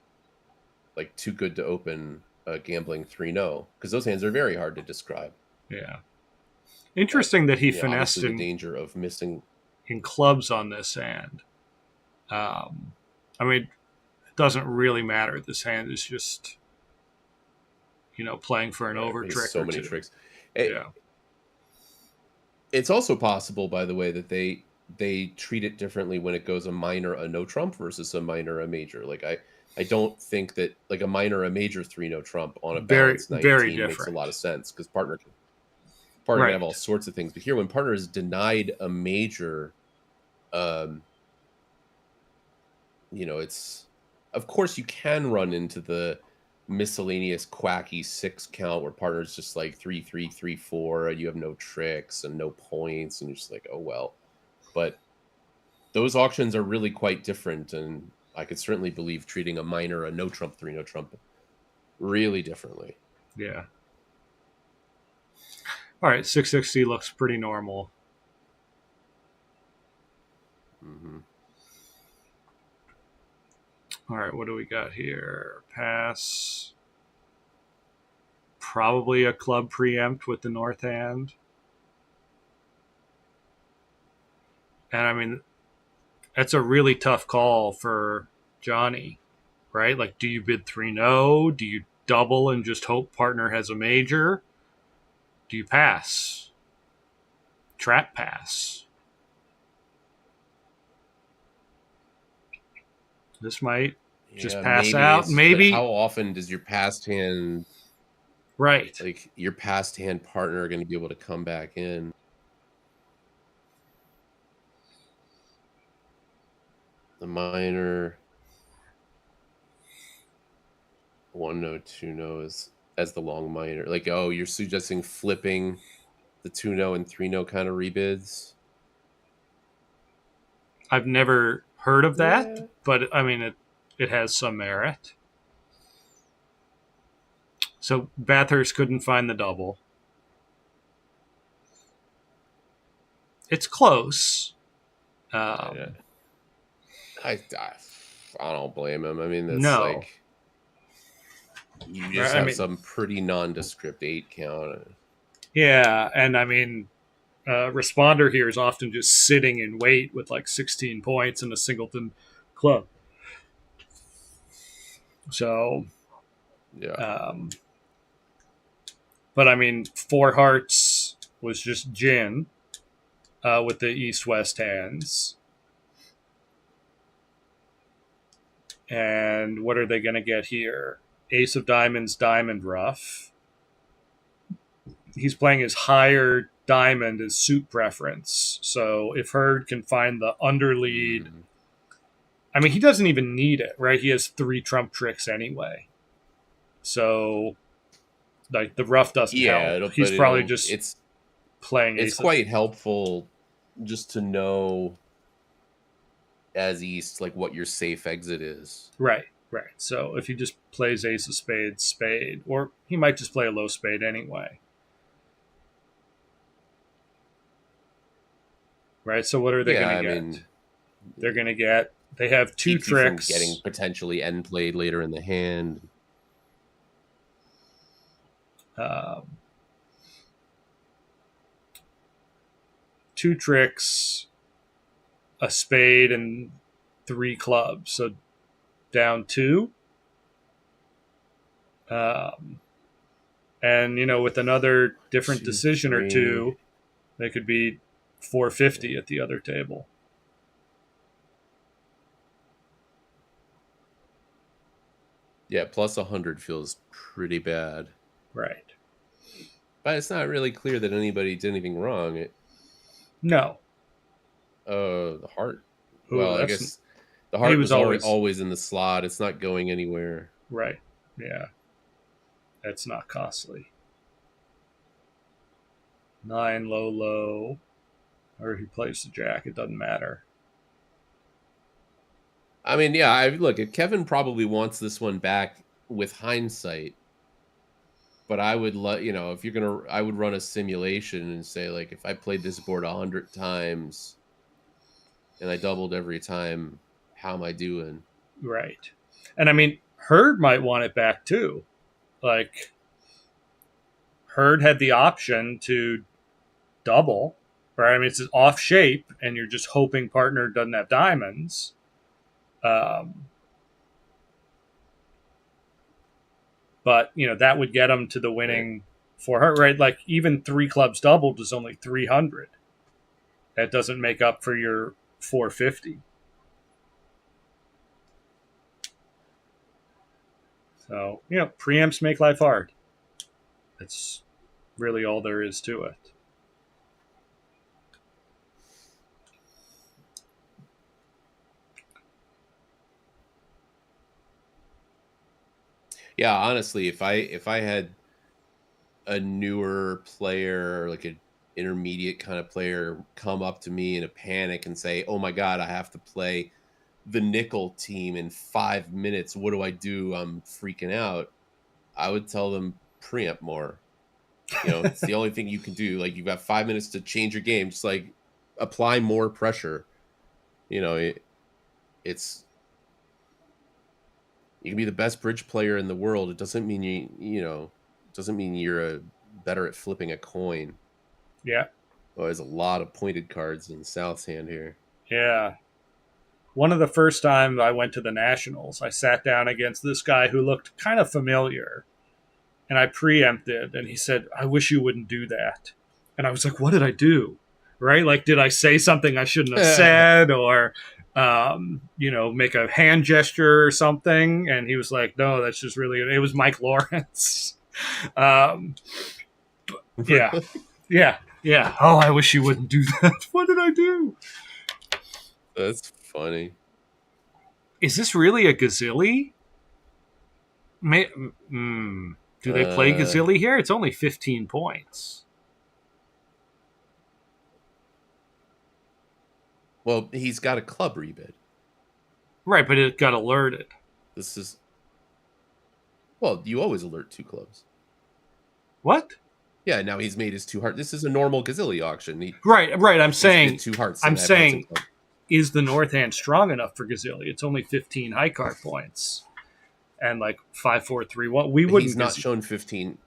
like too good to open a gambling 3 no, because those hands are very hard to describe. Yeah. Interesting that he finessed the danger of missing in clubs on this hand. I mean, it doesn't really matter. This hand is just, playing for an over trick so or many two. tricks. Yeah. It's also possible, by the way, that they treat it differently when it goes a minor, a no trump versus a minor, a major. Like I don't think that like a minor, a major 3 no trump on a Very, balanced very 19 makes a different. lot of sense because partner can Right. have all sorts of things. But here, when partner is denied a major, it's, of course you can run into the miscellaneous quacky 6 count where partner's just like 3-3, 3-4, and you have no tricks and no points, and you're just like, oh well. But those auctions are really quite different, and I could certainly believe treating a minor, a no trump, 3 no trump really differently. Yeah. All right, 660 looks pretty normal. Mm-hmm. All right, what do we got here? Pass. Probably a club preempt with the north hand. And I mean, that's a really tough call for Johnny, right? Like, do you bid 3-no? Do you double and just hope partner has a major? Do you pass? Trap pass. This might just pass out. Maybe. How often does your past hand, right? like your past hand partner, going to be able to come back in? The minor, 1-no, 2-no is as the long minor. Like, oh, you're suggesting flipping the 2-no and 3-no kind of rebids? I've never heard of that, Yeah. but I mean, it has some merit. So Bathurst couldn't find the double. It's close. I don't blame him. I mean, that's No. like you just have some pretty nondescript 8 count. Yeah, and I mean, responder here is often just sitting in wait with like 16 points in a singleton club. So, yeah. But I mean, 4 hearts was just gin with the east-west hands. And what are they going to get here? Ace of diamonds, diamond ruff. He's playing his higher diamond as suit preference. So if Hurd can find the underlead, I mean, he doesn't even need it, right? He has 3 trump tricks anyway. So, like, the ruff doesn't help. He's probably just playing. It's quite helpful just to know as East, like, what your safe exit is. Right. So if he just plays ace of spades, spade, or he might just play a low spade anyway. Right. So what are they going to get? Mean, they're going to get. They have 2 tricks. Getting potentially end played later in the hand. 2 tricks, a spade, and 3 clubs. So down 2. And with another different decision or 2, they could be 450 at the other table. Yeah, plus 100 feels pretty bad. Right. But it's not really clear that anybody did anything wrong. No. The heart. Well, I guess the heart was always in the slot. It's not going anywhere. Right. Yeah. That's not costly. 9 low. Or he plays the jack. It doesn't matter. I mean, yeah, look, Kevin probably wants this one back with hindsight. But I would if you're going to, I would run a simulation and say, like, if I played this board 100 times and I doubled every time, how am I doing? Right. And I mean, Hurd might want it back too. Like, Hurd had the option to double, right? I mean, it's off shape and you're just hoping partner doesn't have diamonds. but that would get him to the winning 400, right? Like even 3 clubs doubled is only 300. That doesn't make up for your 450. So, preamps make life hard. That's really all there is to it. Yeah, honestly, if I had a newer player, like an intermediate kind of player, come up to me in a panic and say, "Oh my God, I have to play the nickel team in 5 minutes. What do I do? I'm freaking out." I would tell them preamp more. It's the only thing you can do. Like, you've got 5 minutes to change your game. Just like apply more pressure. It's you can be the best bridge player in the world. It doesn't mean doesn't mean you're better at flipping a coin. Yeah. Oh, there's a lot of pointed cards in South's hand here. Yeah. One of the first times I went to the Nationals, I sat down against this guy who looked kind of familiar. And I preempted, and he said, "I wish you wouldn't do that." And I was like, "What did I do?" Right? Like, did I say something I shouldn't have said, or make a hand gesture or something? And he was like, "No, that's just really." It was Mike Lawrence. Yeah. Oh, I wish you wouldn't do that. What did I do? That's funny. Is this really a Gazilli? Do they play Gazilli here? It's only 15 points. Well, he's got a club rebid. Right, but it got alerted. Well, you always alert 2 clubs. What? Yeah, now he's made his 2 hearts. This is a normal Gazilli auction. Right. I'm saying 2 hearts. I'm saying, is the North hand strong enough for Gazilli? It's only 15 high card points. And like 5, 4, 3, 1. We wouldn't. He's not shown 15.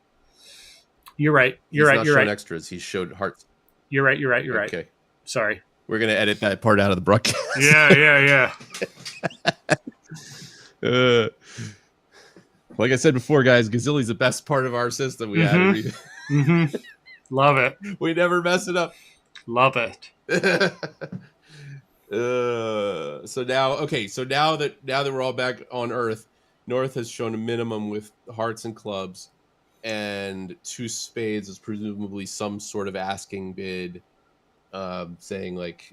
You're right. He's not shown extras. He's showed hearts. You're right. Okay. Sorry. We're gonna edit that part out of the broadcast. Yeah. Like I said before, guys, Gazilli's the best part of our system. We had to read. Love it. We never mess it up. Love it. So now that we're all back on Earth, North has shown a minimum with hearts and clubs, and 2 spades is presumably some sort of asking bid, saying like,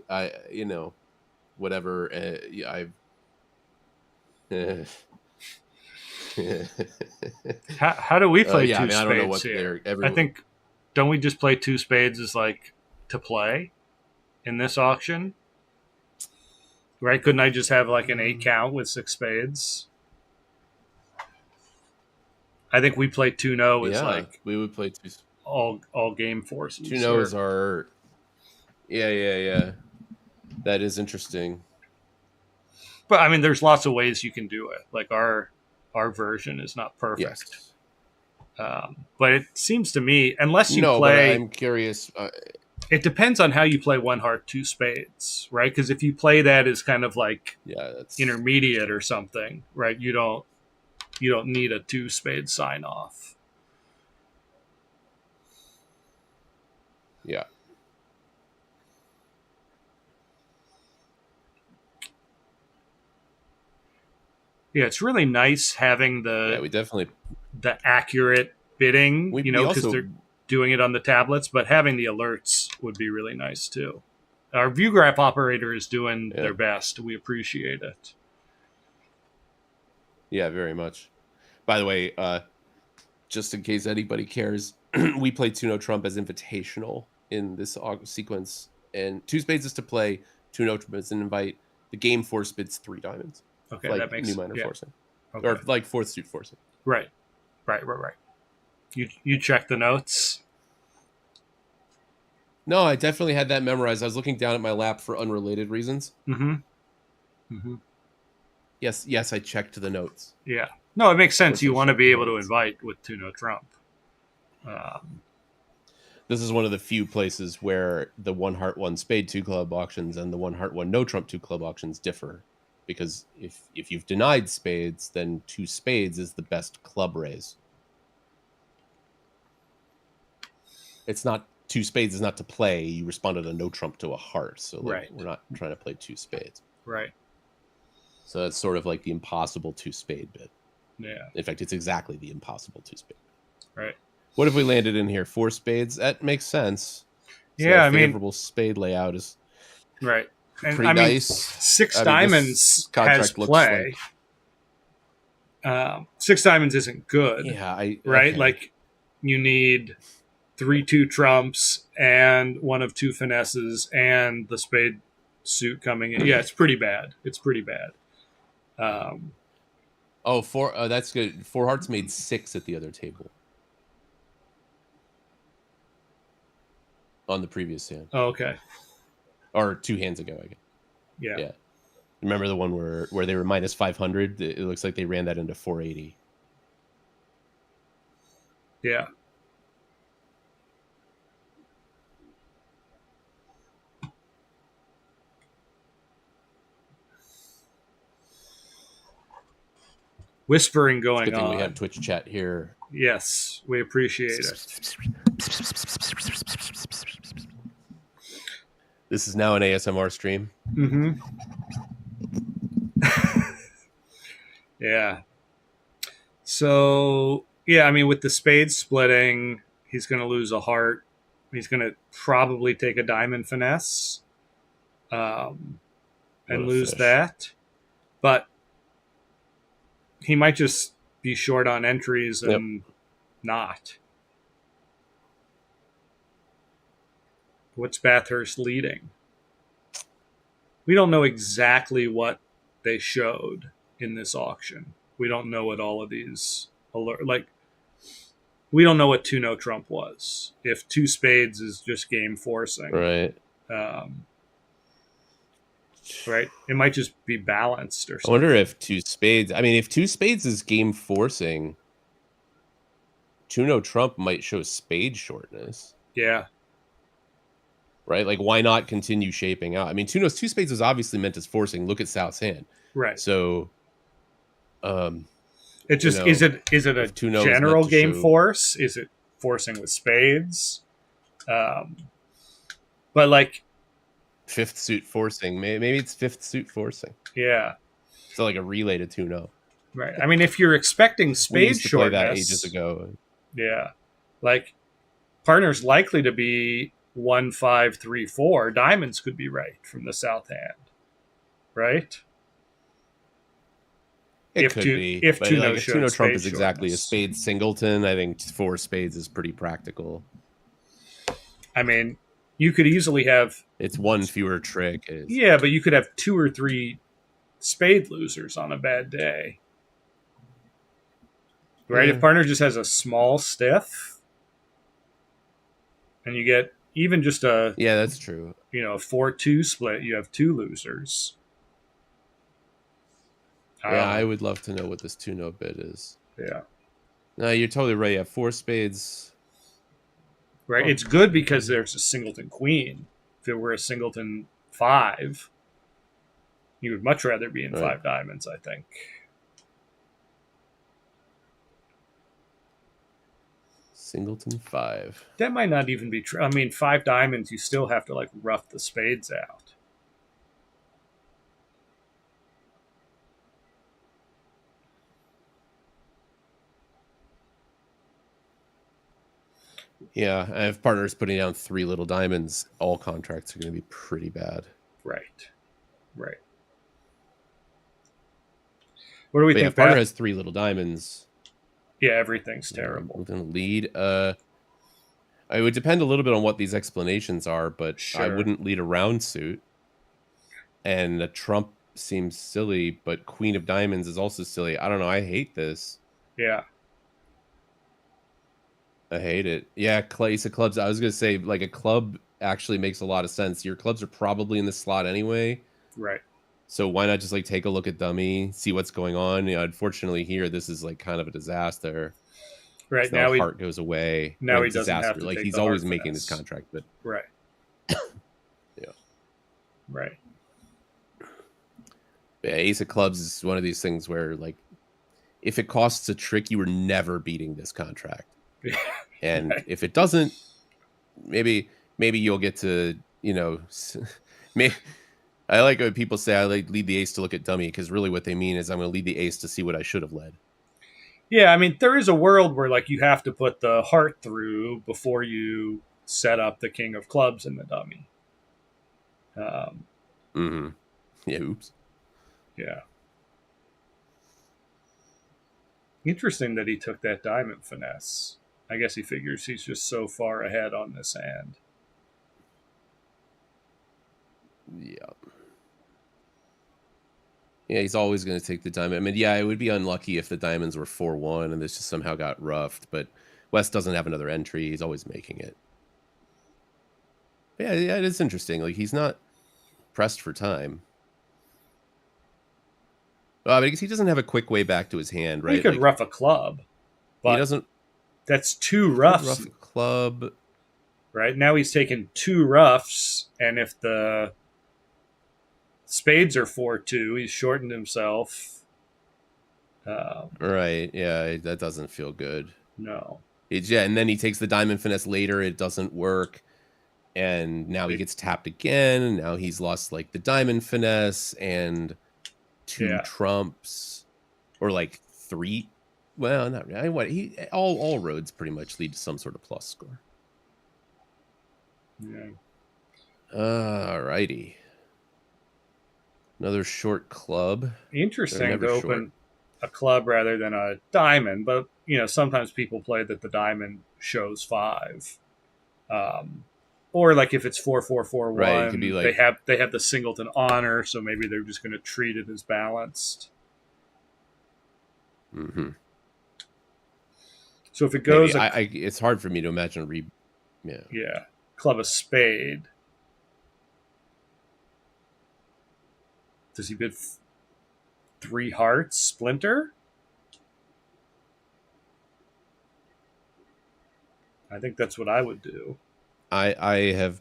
whatever. How do we play 2 spades I don't know what here? I think, don't we just play 2 spades as like to play in this auction? Right? Couldn't I just have like an 8 count with 6 spades? I think we play 2-0 is like we would play 2 all game forces. 2-0 is our yeah. That is interesting. But I mean, there's lots of ways you can do it. Like our version is not perfect. Yes. But it seems to me, unless you play, but I'm curious. It depends on how you play 1 heart 2 spades, right? Because if you play that as kind of like that's intermediate or something, right? You don't need a 2 spade sign off. Yeah. Yeah, it's really nice having we definitely the accurate bidding, because they're doing it on the tablets, but having the alerts would be really nice too. Our view graph operator is doing their best. We appreciate it. Yeah, very much. By the way, just in case anybody cares, we play 2-0 Trump as invitational in this sequence, and 2 spades is to play, 2-0 Trump is an invite. The game force bids 3 diamonds. Okay, like that makes new minor forcing, okay. or like 4th suit forcing. Right. You check the notes. No, I definitely had that memorized. I was looking down at my lap for unrelated reasons. Yes, I checked the notes. Yeah. No, it makes sense. You want to be able to invite with 2-0 Trump. This is one of the few places where the 1 heart 1 spade 2 club auctions and the 1 heart 1 no trump 2 club auctions differ. Because if you've denied spades, then 2 spades is the best club raise. it's not two spades is not to play. You responded a no trump to a heart. So like, Right. we're not trying to play two spades. Right. So that's sort of like the impossible two spade bit. Yeah. In fact, it's exactly the impossible two spade. Right. What if we landed in here? 4 spades? That makes sense. So Yeah, that favorable spade layout is right. And pretty nice. 6 I mean, diamonds this has contract looks play. 6 diamonds isn't good. Yeah, right? okay. Like you need 3-2 trumps and one of 2 finesses and the spade suit coming in. Yeah, it's pretty bad. It's pretty bad. That's good. 4 hearts made 6 at the other table. On the previous hand. Oh, okay. Or 2 hands ago, I guess. Yeah. Remember the one where they were minus 500? It looks like they ran that into 480. Yeah. Whispering going Good thing on. we have Twitch chat here. Yes, we appreciate it. This is now an ASMR stream. Mm-hmm. Yeah. So, yeah, I mean, with the spade splitting, he's going to lose a heart. He's going to probably take a diamond finesse and lose that. But he might just be short on entries and not. What's Bathurst leading? We don't know exactly what they showed in this auction. We don't know what all of these we don't know what 2 no trump was. If 2 spades is just game forcing, right? Right, it might just be balanced or something. I wonder if 2 spades. I mean, if 2 spades is game forcing, 2 no trump might show spade shortness. Yeah. Right? Like, why not continue shaping out? I mean, 2 spades was obviously meant as forcing. Look at South's hand. Right. So, it just is it a general game force? Is it forcing with spades? But like 5th suit forcing. Maybe it's 5th suit forcing. Yeah. So like a relay to 2-0. Right. I mean, if you're expecting spade used to shortness, play that ages ago. Yeah. Like partner's likely to be 1, 5, 3, 4. Diamonds could be right from the south hand. Right? It could be. If but 2 like, no 2 no trump is shortness. exactly a spade singleton. I think 4 spades is pretty practical. I mean, you could easily have... It's one fewer trick. Yeah, but you could have 2 or 3 spade losers on a bad day. Right? If partner just has a small stiff, and you get even just a... Yeah, that's true. You know, a 4-2 split, you have 2 losers. I would love to know what this 2-no bid is. Yeah. No, you're totally right. You have 4 spades. Right? It's good because there's a singleton queen. If it were a singleton 5, you would much rather be in 5 diamonds, I think. Singleton 5. That might not even be true. I mean, 5 diamonds, you still have to like rough the spades out. Yeah, and if partner's putting down 3 little diamonds, all contracts are going to be pretty bad. Right. Right. What do we think? If partner has 3 little diamonds, yeah, everything's terrible. We're going to lead. It would depend a little bit on what these explanations are, but I wouldn't lead a round suit. And a trump seems silly, but queen of diamonds is also silly. I don't know. I hate this. Yeah. I hate it. Yeah, ace of clubs. I was going to say, like, a club actually makes a lot of sense. Your clubs are probably in the slot anyway. Right. So why not just, like, take a look at dummy, see what's going on? You know, unfortunately here, this is, like, kind of a disaster. Right. Now heart goes away. Now he doesn't have to like, take he's the always heart making finesse. this contract, but... Right. Yeah. Right. Yeah, ace of clubs is one of these things where, like, if it costs a trick, you were never beating this contract. And if it doesn't, maybe you'll get to, maybe. I like when people say I like lead the ace to look at dummy, because really what they mean is I'm going to lead the ace to see what I should have led. Yeah, I mean, there is a world where like you have to put the heart through before you set up the king of clubs in the dummy. Mm-hmm. Yeah. Oops. Yeah. Interesting that he took that diamond finesse. I guess he figures he's just so far ahead on this hand. Yeah. Yeah, he's always going to take the diamond. I mean, yeah, it would be unlucky if the diamonds were 4-1 and this just somehow got roughed, but West doesn't have another entry. He's always making it. Yeah, it is interesting. Like, he's not pressed for time. But I guess he doesn't have a quick way back to his hand, right? He could like, rough a club, but he doesn't. that's two roughs. Rough a club. Right now he's taken two roughs, and if the spades are 4-2, he's shortened himself. Right, yeah, that doesn't feel good. No. And then he takes the diamond finesse later. It doesn't work. And now he gets tapped again. And now he's lost like the diamond finesse and two trumps, or like three. Well, not really. What all roads pretty much lead to some sort of plus score. Yeah. Alrighty. Another short club. Interesting to open a club rather than a diamond, but sometimes people play that the diamond shows 5. Or like if it's 4-4-4-1, right, it could be like, they have the singleton honor, so maybe they're just going to treat it as balanced. Mm-hmm. So if it goes, it's hard for me to imagine yeah, club of spade. Does he bid 3 hearts splinter? I think that's what I would do. I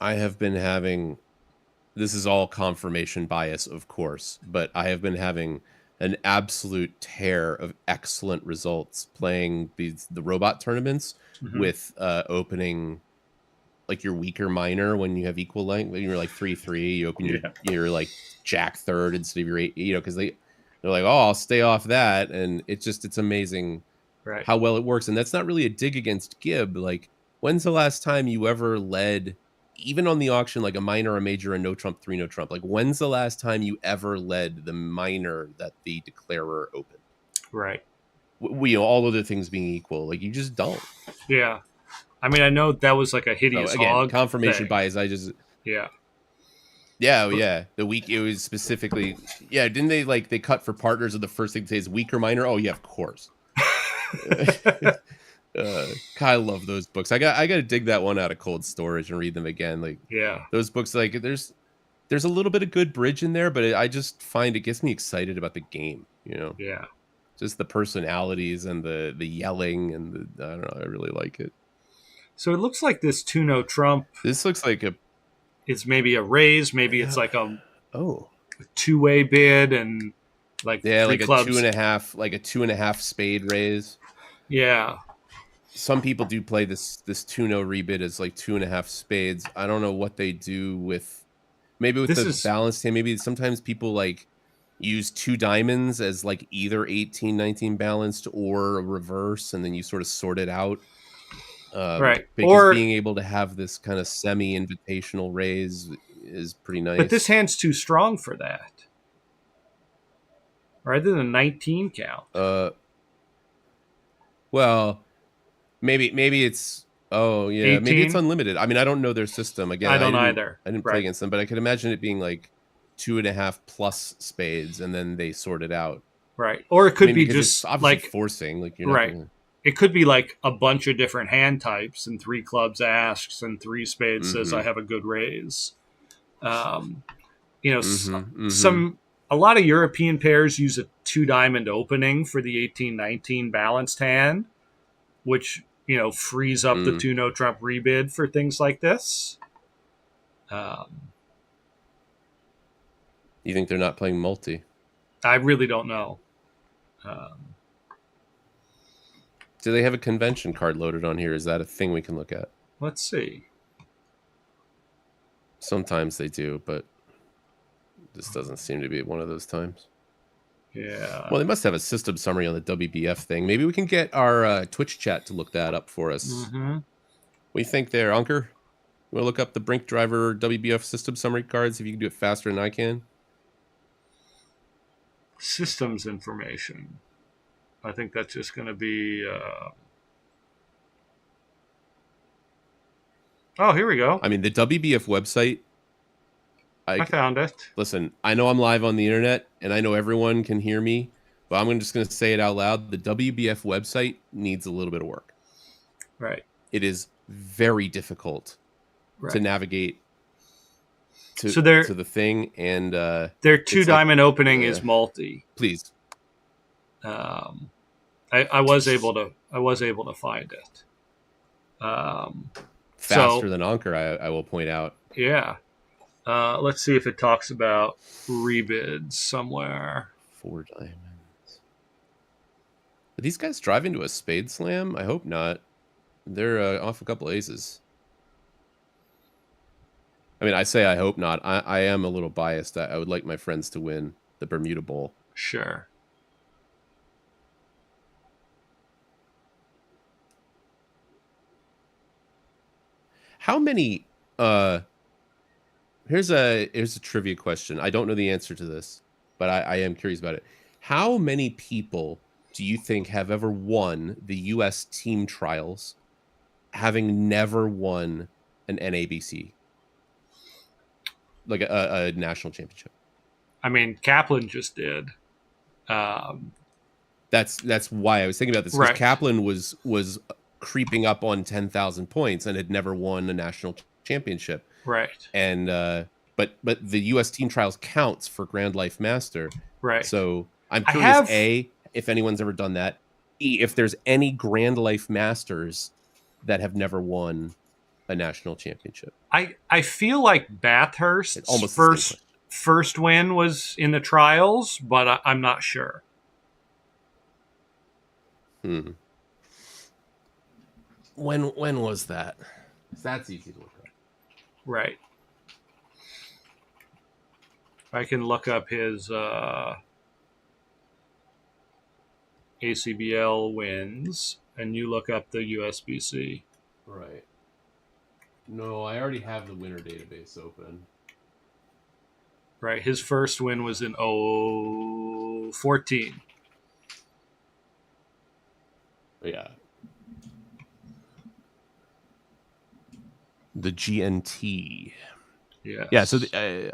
have been having, this is all confirmation bias, of course, but I have been having an absolute tear of excellent results playing the robot tournaments with opening like your weaker minor when you have equal length. You're like 3-3, you open your like jack third instead of your 8, because they're like, oh, I'll stay off that, and it's amazing how well it works. And that's not really a dig against Gibb. Like, when's the last time you ever led, even on the auction, like a minor, a major, a no trump, 3 no trump? Like, when's the last time you ever led the minor that the declarer opened? Right. All other things being equal, like, you just don't. Yeah. I mean, I know that was like a hideous hog confirmation thing. bias. Yeah. The week it was specifically. Yeah, didn't they they cut for partners? And the first thing to say is weaker minor. Oh yeah, of course. I love those books. I got to dig that one out of cold storage and read them again. Like, those books. Like, there's a little bit of good bridge in there, but I just find it gets me excited about the game. Yeah. Just the personalities and the yelling and I don't know. I really like it. So it looks like this 2 no trump. This looks like it's maybe a raise. Maybe it's like a 2-way bid, and like like clubs. a 2.5, like a 2.5 spade raise. Yeah. Some people do play this 2 no rebid as like 2.5 spades. I don't know what they do with the balanced hand. Maybe sometimes people like use 2 diamonds as like either 18-19 balanced or a reverse, and then you sort of sort it out. Right. Because being able to have this kind of semi-invitational raise is pretty nice. But this hand's too strong for that. Rather than 19 count. Well, maybe it's 18? Maybe it's unlimited. I mean, I don't know their system. Again, I don't either. I didn't play against them, but I could imagine it being like 2.5 plus spades, and then they sort it out. Right. Or it could be just obviously like forcing, like you're right. It could be like a bunch of different hand types, and 3 clubs asks, and 3 spades says I have a good raise. A lot of European pairs use a 2 diamond opening for the 18-19 balanced hand, which frees up the 2 no trump rebid for things like this. You think they're not playing multi? I really don't know. Do they have a convention card loaded on here? Is that a thing we can look at? Let's see. Sometimes they do, but this doesn't seem to be one of those times. Yeah. Well, they must have a system summary on the WBF thing. Maybe we can get our Twitch chat to look that up for us. Mm-hmm. What do you think there, Unker? You want to look up the Brink Driver WBF system summary cards if you can do it faster than I can? Systems information. I think that's just going to be... Oh, here we go. I mean, the WBF website... I found it. Listen, I know I'm live on the internet, and I know everyone can hear me, but I'm just going to say it out loud. The WBF website needs a little bit of work. Right. It is very difficult to navigate to the thing, and their 2-diamond opening is multi. Please. I was able to find it. Faster than Anker, I will point out. Yeah. Let's see if it talks about rebids somewhere. 4 diamonds. Are these guys driving to a spade slam? I hope not. They're off a couple aces. I mean, I say I hope not. I am a little biased. I would like my friends to win the Bermuda Bowl. Sure. How many... Here's a trivia question. I don't know the answer to this, but I am curious about it. How many people do you think have ever won the U.S. team trials having never won an NABC? Like a national championship? I mean, Kaplan just did. That's why I was thinking about this. Because Kaplan was creeping up on 10,000 points and had never won a national championship. Right. And but the U.S. team trials counts for Grand Life Master. Right. So I'm curious, A, if anyone's ever done that. E, if there's any Grand Life Masters that have never won a national championship. I feel like Bathurst's first win was in the trials, but I'm not sure. When was that? That's easy to look up. Right. I can look up his ACBL wins, and you look up the USBC. Right. No, I already have the winner database open. Right. His first win was in 2014. Yeah. The GNT. Yeah. Yeah. So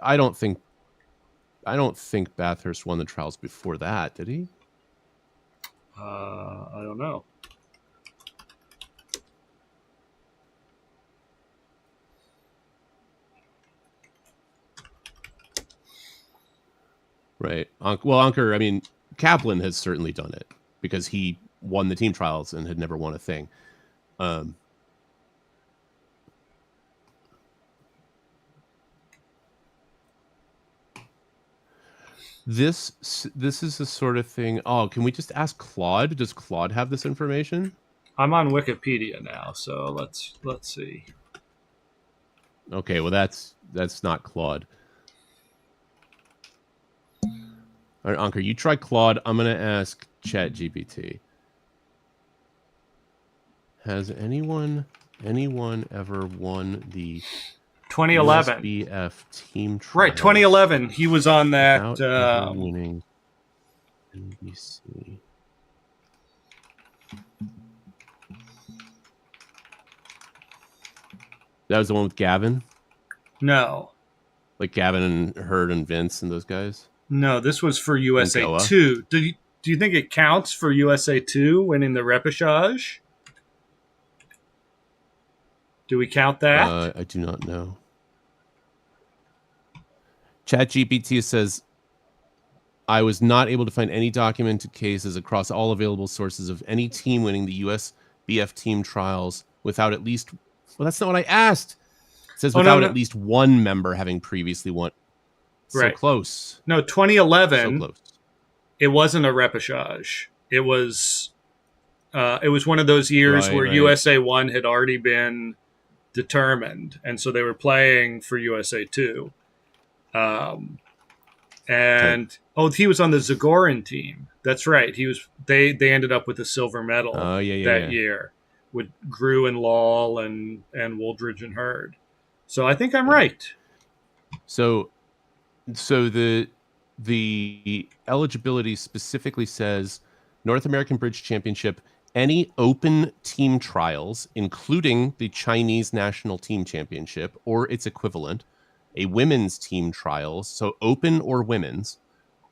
I don't think Bathurst won the trials before that, did he? I don't know. Right. Well, Anker, I mean, Kaplan has certainly done it because he won the team trials and had never won a thing. This is the sort of thing. Oh, can we just ask Claude? Does Claude have this information? I'm on Wikipedia now, so let's see. Okay, well that's not Claude. All right, Anker, you try Claude. I'm gonna ask ChatGPT. Has anyone ever won the 2011 USBF team trials? Right, 2011. He was on that. Winning NBC. That was the one with Gavin? No. Like Gavin and Hurd and Vince and those guys? No, this was for USA 2. Do you think it counts for USA 2 winning the repechage? Do we count that? I do not know. ChatGPT says, I was not able to find any documented cases across all available sources of any team winning the USBF team trials without at least... Well, that's not what I asked. It says without at least one member having previously won. So close. No, 2011. So close. It wasn't a repechage. It was It was one of those years where Right. USA 1 had already been determined, and so they were playing for USA 2. And he was on the Zagoran team. That's right. He was. They ended up with a silver medal that year with Grew and Lal and Wooldridge and Hurd. So I think I'm right. So the eligibility specifically says North American Bridge Championship, any open team trials, including the Chinese National Team Championship or its equivalent, a women's team trials, so open or women's,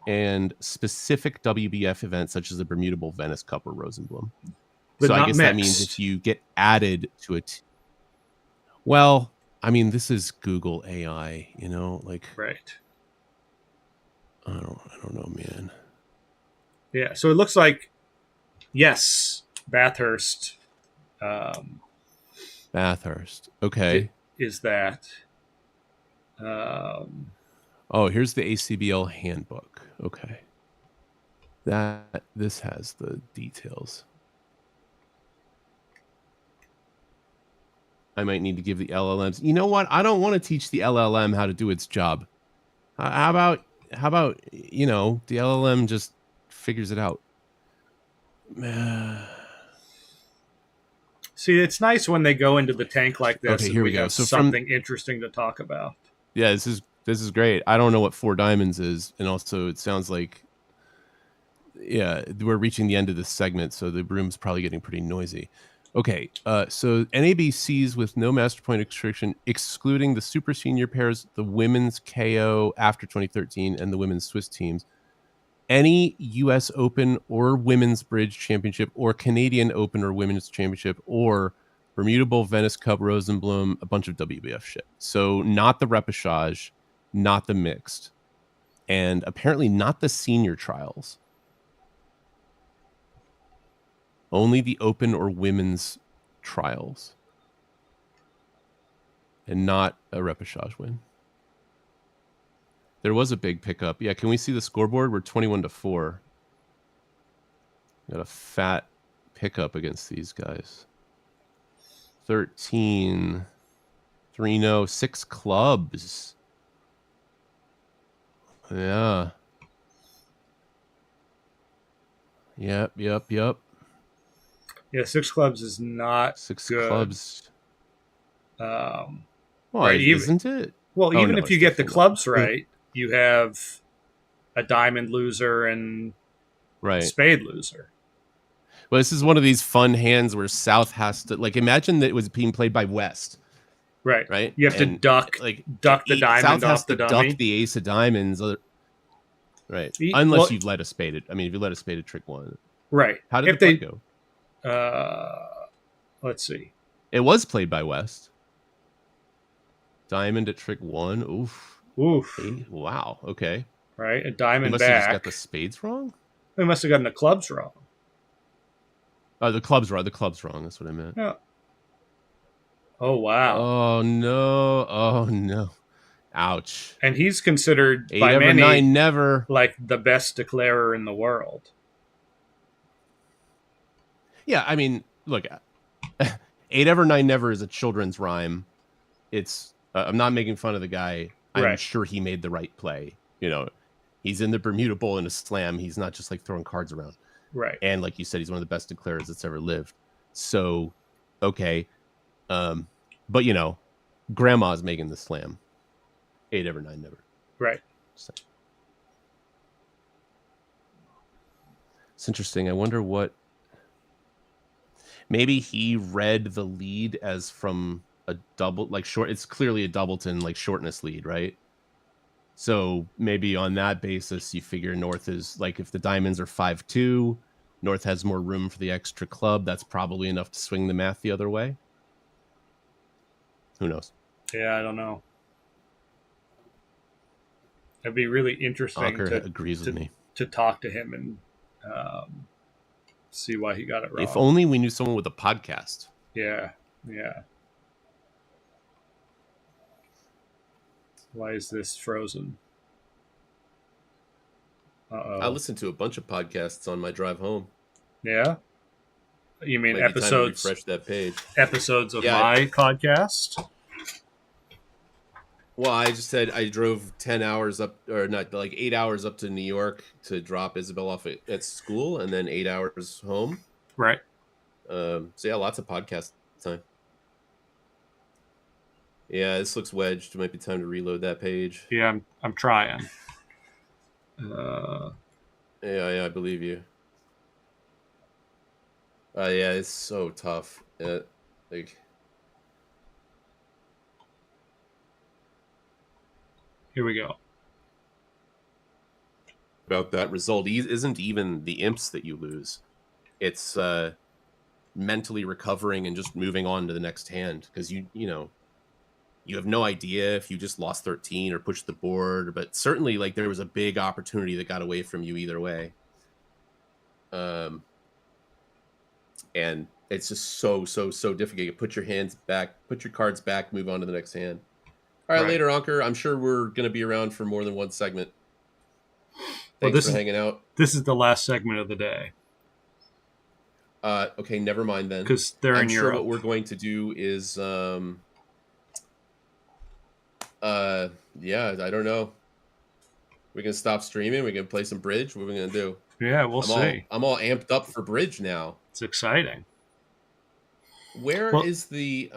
and specific WBF events such as the Bermuda Bowl, Venice Cup, or Rosenblum. But so I not guess mixed. that means if you get added to it, well, I mean, this is Google AI, like Right. I don't know, man. Yeah. So it looks like yes, Bathurst. Bathurst. Okay. Is that? Oh, here's the ACBL handbook. Okay. This has the details. I might need to give the LLMs. You know what? I don't want to teach the LLM how to do its job. How about the LLM just figures it out? See, it's nice when they go into the tank like this. Okay, here we go. Have So something interesting to talk about. Yeah, this is great. I don't know what Four Diamonds is, and also it sounds like we're reaching the end of this segment, so the room's probably getting pretty noisy. Okay, so NABCs with no master point restriction, excluding the super senior pairs, the women's KO after 2013, and the women's Swiss teams. Any U.S. Open or Women's Bridge Championship or Canadian Open or Women's Championship or Bermuda Bowl, Venice Cup, Rosenblum, a bunch of WBF shit. So not the repechage, not the mixed, and apparently not the senior trials. Only the open or women's trials. And not a repechage win. There was a big pickup. Yeah, can we see the scoreboard? We're 21-4. Got a fat pickup against these guys. 13, 3-0, 6 clubs. Yeah. Yep. Yeah, 6 clubs is not 6 good. Clubs. Right, isn't it? Well, even if you get the clubs right, you have a diamond loser and spade loser. Well, this is one of these fun hands where South has to, like, imagine that it was being played by West. Right. You have to duck the diamond. South has off the to dummy. duck the ace of diamonds. Right. Unless you've let a spade. I mean, if you let a spade at trick 1. Right. How did the play go? Let's see. It was played by West. Diamond at trick 1. Oof. Wow. Okay. Right. A diamond must back. Have just got the spades wrong? We must have gotten the clubs wrong. Oh, the clubs wrong. The clubs wrong. That's what I meant. Yeah. Oh, wow. Oh, no. Ouch. And he's considered 8 by ever, many 9 never. like the best declarer in the world. Yeah, I mean, look, 8 ever, 9 never is a children's rhyme. It's I'm not making fun of the guy. I'm sure he made the right play. He's in the Bermuda Bowl in a slam. He's not just like throwing cards around. Right. And like you said, he's one of the best declarers that's ever lived. So, okay. But grandma's making the slam. 8 ever, 9 never. Right. So. It's interesting. I wonder what. Maybe he read the lead as from a double, like short. It's clearly a doubleton, like shortness lead, right? So maybe on that basis, you figure North is like, if the diamonds are 5-2, North has more room for the extra club. That's probably enough to swing the math the other way. Who knows? Yeah, I don't know. It'd be really interesting agrees with me to talk to him and see why he got it wrong. If only we knew someone with a podcast. Yeah. Why is this frozen? Uh-oh. I listened to a bunch of podcasts on my drive home. Yeah? You mean Might be time to episodes refresh that page. of Yeah. my podcast? Well, I just said I drove 10 hours up, or not, like 8 hours up to New York to drop Isabel off at school, and then 8 hours home. Right. So yeah, lots of podcast time. Yeah, this looks wedged. It might be time to reload that page. Yeah, I'm trying. Yeah, I believe you. Yeah, it's so tough. Like, Here we go. about that result isn't even the imps that you lose. It's mentally recovering and just moving on to the next hand, because you have no idea if you just lost 13 or pushed the board, but certainly like there was a big opportunity that got away from you either way. And it's just so difficult. You put your hands back, put your cards back, move on to the next hand. All right. Later, Anker. I'm sure we're going to be around for more than one segment. Thanks for hanging out. This is the last segment of the day. Okay, never mind then. Because they're in Europe. What we're going to do is, yeah, I don't know. We're gonna stop streaming. We're gonna play some bridge. What are we gonna do? Yeah, we'll see. I'm all amped up for bridge now. It's exciting. Where is the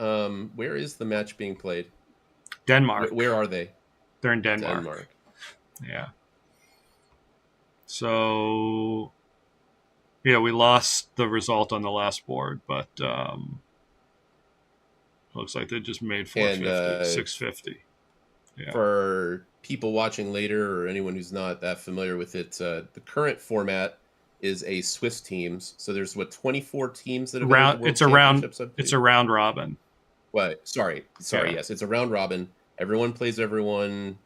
match being played? Denmark. Where are they? They're in Denmark. Yeah. So, yeah, we lost the result on the last board, but looks like they just made 450, 650. Yeah. For people watching later or anyone who's not that familiar with it, the current format is a Swiss teams. So there's 24 teams that have it's a round robin. What? Sorry. Yeah. Yes, it's a round robin. Everyone plays everyone.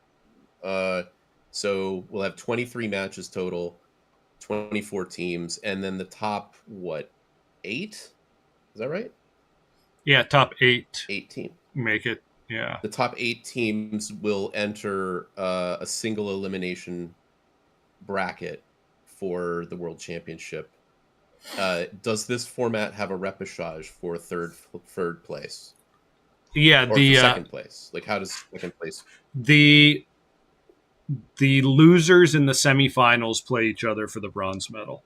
So we'll have 23 matches total, 24 teams, and then the top 8? Is that right? Yeah, top 8. 8 teams. Make it. Yeah. The top 8 teams will enter a single elimination bracket for the World Championship. Does this format have a repechage for third place? Yeah, or the second place. Like, how does second place? The losers in the semifinals play each other for the bronze medal.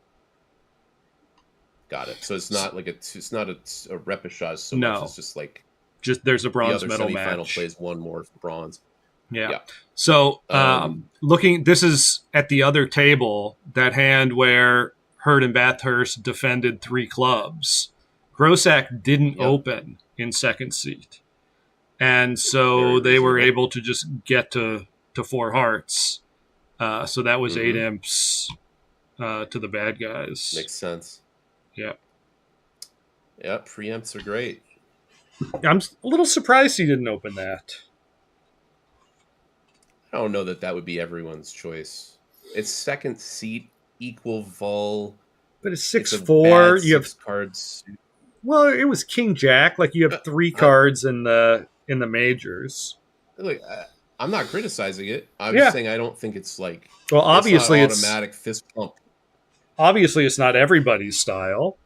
Got it. So it's not like it's not a repechage so no. much. It's just like there's a bronze medal semifinal match. Plays one more for bronze. Yeah. So this is at the other table, that hand where Hurd and Bathurst defended 3 clubs. Grossack didn't open in second seat. And so they were able to just get to 4 hearts. So that was 8 imps to the bad guys. Makes sense. Yeah. Yeah, preempts are great. I'm a little surprised he didn't open that. I don't know that would be everyone's choice. It's second seat, equal vol. But it's 6-4. You have cards. Well, it was King Jack. Like, you have 3 cards in the majors. Look, I'm not criticizing it. I'm just saying I don't think it's like. Well, obviously it's not automatic fist pump. Obviously, it's not everybody's style.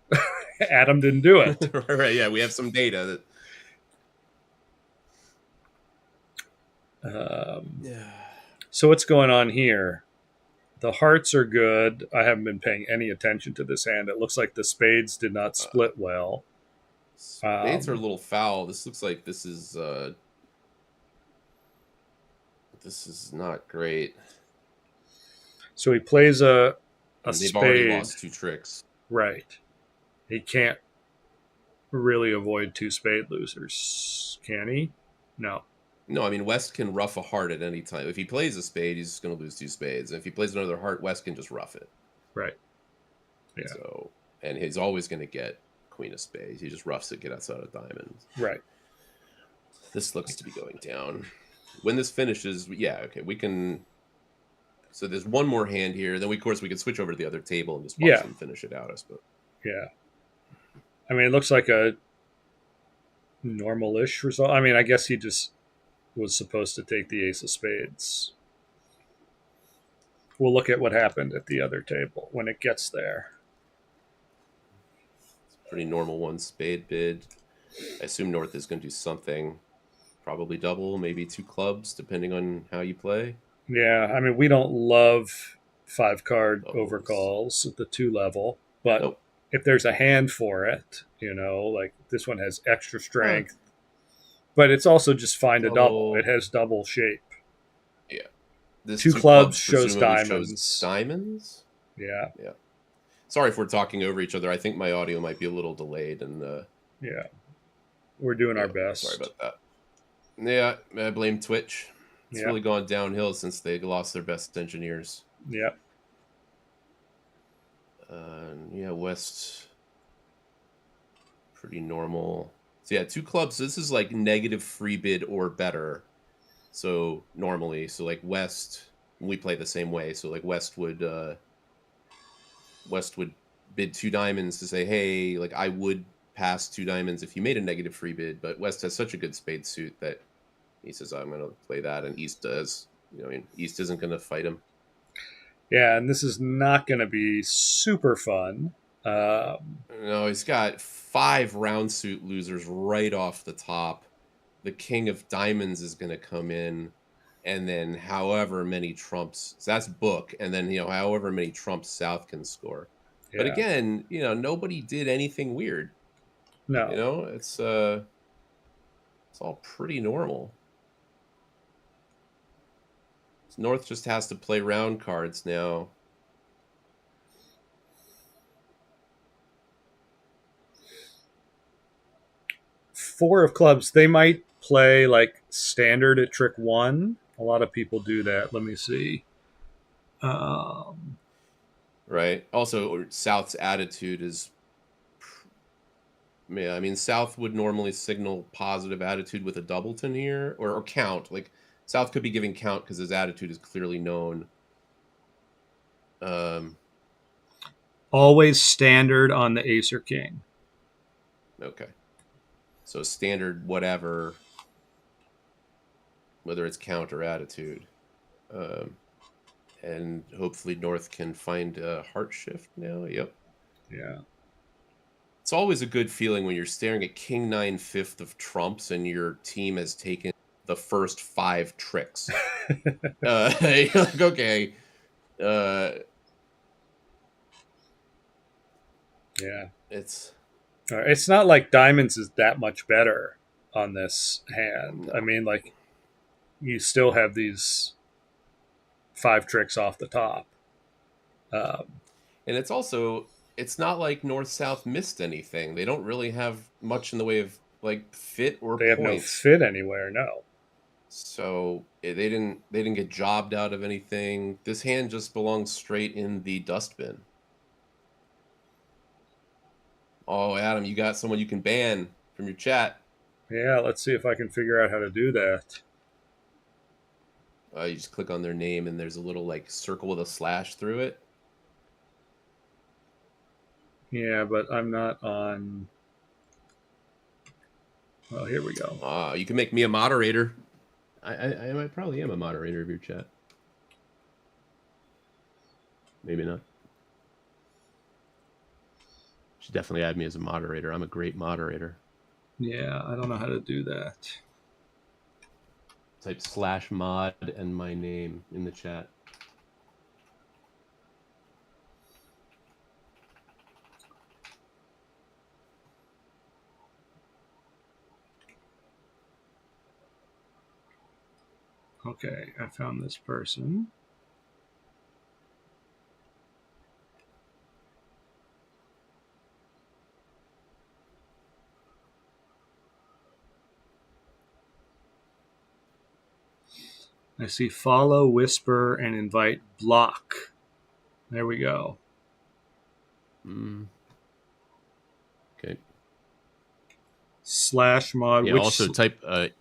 Adam didn't do it. Right? Yeah, we have some data that. So what's going on here? The hearts are good. I haven't been paying any attention to this hand. It looks like the spades did not split well. Spades are a little foul. This looks like this is not great. So he plays a they've spade. Already lost 2 tricks. Right. He can't really avoid 2 spade losers, can he? No. No, I mean, West can ruff a heart at any time. If he plays a spade, he's just going to lose 2 spades. And if he plays another heart, West can just ruff it. Right. Yeah. So, and he's always going to get queen of spades. He just roughs it, get outside of diamonds. Right. This looks to be going down. When this finishes, we can. So there's one more hand here. Then, of course, we can switch over to the other table and just watch them finish it out, I suppose. Yeah. I mean, it looks like a normal-ish result. I mean, I guess he just was supposed to take the ace of spades. We'll look at what happened at the other table when it gets there. Pretty normal one spade bid. I assume North is going to do something. Probably double, maybe 2 clubs, depending on how you play. Yeah, I mean, we don't love 5-card Doubles. overcalls at the 2 level, but Nope. if there's a hand for it, like this one has extra strength, but it's also just find a double. It has double shape. Yeah. This 2 clubs shows diamonds. Diamonds? Yeah. Yeah. Sorry if we're talking over each other. I think my audio might be a little delayed. And yeah, we're doing our best. Sorry about that. Yeah, I blame Twitch. It's really gone downhill since they lost their best engineers. Yep. West, pretty normal. So yeah, 2 clubs. This is like negative free bid or better. So normally, so like West, we play the same way. So like West would bid 2 diamonds to say, hey, like I would pass 2 diamonds if you made a negative free bid, but West has such a good spade suit that he says, I'm going to play that, and East does. East isn't going to fight him. Yeah, and this is not going to be super fun. No, he's got 5 round suit losers right off the top. The king of diamonds is going to come in, and then however many trumps. So that's book, and then however many trumps South can score. Yeah. But again, nobody did anything weird. No, it's all pretty normal. North just has to play round cards now. Four of clubs. They might play like standard at trick 1. A lot of people do that. Let me see. Right. Also, South's attitude is. Yeah, I mean, South would normally signal positive attitude with a doubleton here, or count. Like South could be giving count because his attitude is clearly known. Always standard on the ace or king. Okay. So standard whatever, whether it's count or attitude. And hopefully North can find a heart shift now. Yep. Yeah. It's always a good feeling when you're staring at King 9 fifth of trumps and your team has taken the first 5 tricks. You're like, okay. Yeah. It's not like diamonds is that much better on this hand. No. I mean, like, you still have these 5 tricks off the top. And it's not like North-South missed anything. They don't really have much in the way of like fit or they points. Have no fit anywhere, no. So they didn't get jobbed out of anything. This hand just belongs straight in the dustbin. Oh, Adam, you got someone you can ban from your chat. Yeah, let's see if I can figure out how to do that. You just click on their name and there's a little like circle with a slash through it. Yeah, but I'm not on. Oh, here we go. You can make me a moderator. I probably am a moderator of your chat. Maybe not. Should definitely add me as a moderator. I'm a great moderator. Yeah, I don't know how to do that. Type /mod and my name in the chat. Okay, I found this person. I see follow, whisper, and invite block. There we go. Okay. /mod. Yeah, also type /mod.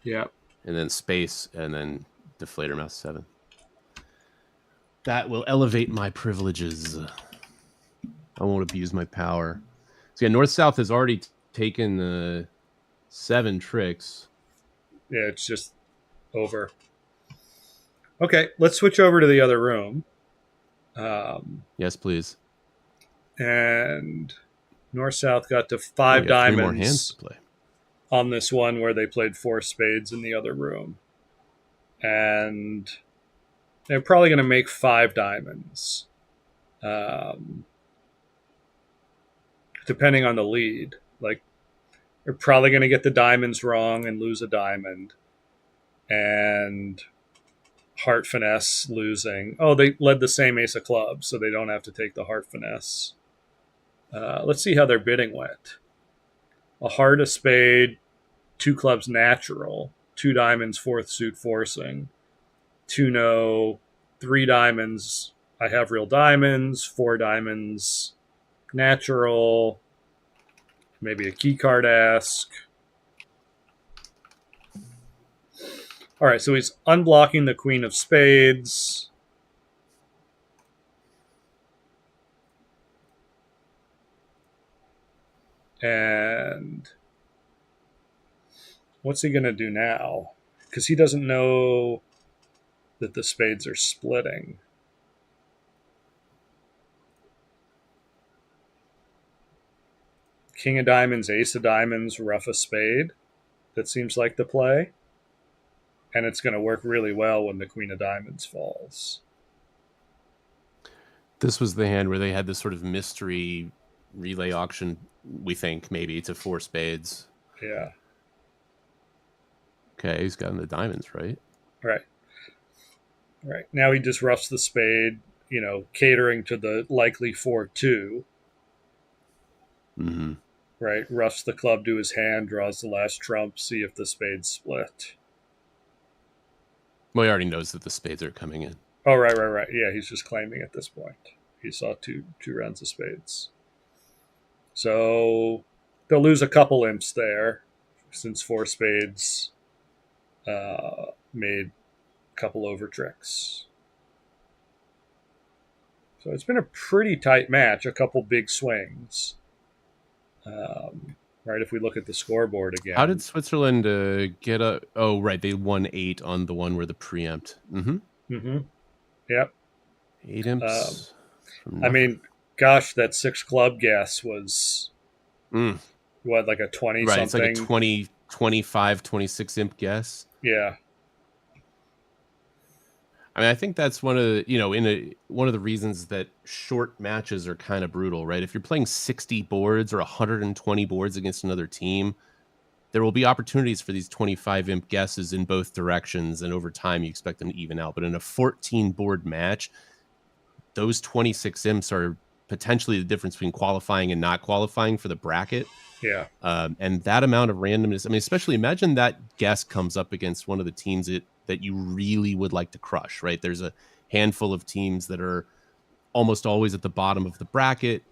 Yep. And then space and then deflator mouse 7. That will elevate my privileges. I won't abuse my power. So yeah, North-South has already taken 7 tricks. Yeah, it's just over. Okay, let's switch over to the other room. Yes, please. And North-South got to 5 We got 3 diamonds more hands to play on this one where they played 4 spades in the other room. And they're probably going to make 5 diamonds, depending on the lead. Like, they're probably going to get the diamonds wrong and lose a diamond. And heart finesse losing. Oh, they led the same ace of clubs, so they don't have to take the heart finesse. Let's see how their bidding went. A heart, a spade, 2 clubs natural, 2 diamonds, 4th suit forcing, 2 no, 3 diamonds. I have real diamonds, 4 diamonds natural, maybe a key card ask. All right, so he's unblocking the queen of spades. And what's he going to do now? Because he doesn't know that the spades are splitting. King of diamonds, ace of diamonds, rough a spade. That seems like the play. And it's going to work really well when the queen of diamonds falls. This was the hand where they had this sort of mystery relay auction, we think, maybe, to 4 spades. Yeah. Okay, he's gotten the diamonds, right? Right. Right. Now he just roughs the spade, catering to the likely 4-2. Mm-hmm. Right. Roughs the club to his hand, draws the last trump, see if the spades split. Well, he already knows that the spades are coming in. Oh, right. Yeah, he's just claiming at this point. He saw two rounds of spades. So they'll lose a couple imps there, since 4 spades made a couple over tricks. So it's been a pretty tight match, a couple big swings. Right, if we look at the scoreboard again. How did Switzerland get a... Oh, right, they won 8 on the one where the preempt. Mm-hmm. Mm-hmm. Yep. 8 imps. I mean, gosh, that 6 club guess was, what, like a 20-something? Right, it's like a 20, 25, 26 imp guess. Yeah. I mean, I think that's one of the, one of the reasons that short matches are kind of brutal, right? If you're playing 60 boards or 120 boards against another team, there will be opportunities for these 25 imp guesses in both directions, and over time you expect them to even out. But in a 14 board match, those 26 imps are potentially the difference between qualifying and not qualifying for the bracket. Yeah. And that amount of randomness, I mean, especially imagine that guess comes up against one of the teams that you really would like to crush, right? There's a handful of teams that are almost always at the bottom of the bracket,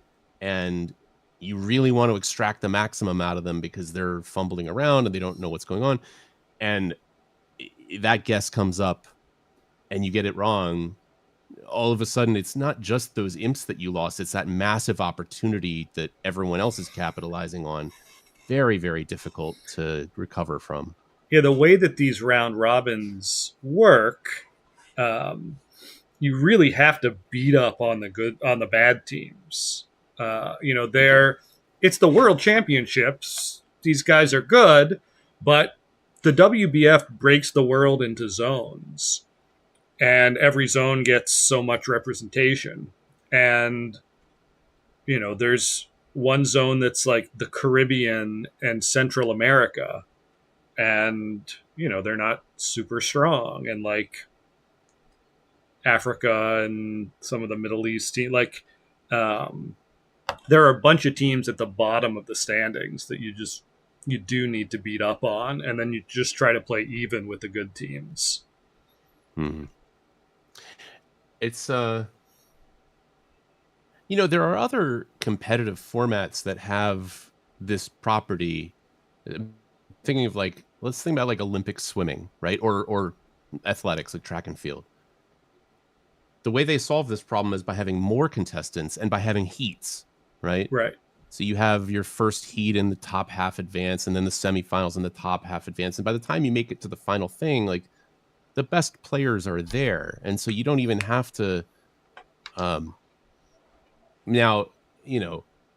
and you really want to extract the maximum out of them because they're fumbling around and they don't know what's going on. And that guess comes up and you get it wrong. All of a sudden, it's not just those imps that you lost. It's that massive opportunity that everyone else is capitalizing on. Very, very difficult to recover from. Yeah, the way that these round robins work, you really have to beat up on the bad teams. It's the world championships. These guys are good, but the WBF breaks the world into zones, and every zone gets so much representation. And there's one zone that's like the Caribbean and Central America, and they're not super strong, and like Africa and some of the Middle East team, there are a bunch of teams at the bottom of the standings that you do need to beat up on, and then you just try to play even with the good teams. It's there are other competitive formats that have this property. Thinking of let's think about Olympic swimming, right? Or athletics, like track and field. The way they solve this problem is by having more contestants and by having heats, right? Right. So you have your first heat in the top half advance, and then the semifinals in the top half advance. And by the time you make it to the final thing, the best players are there. And so you don't even have to Now,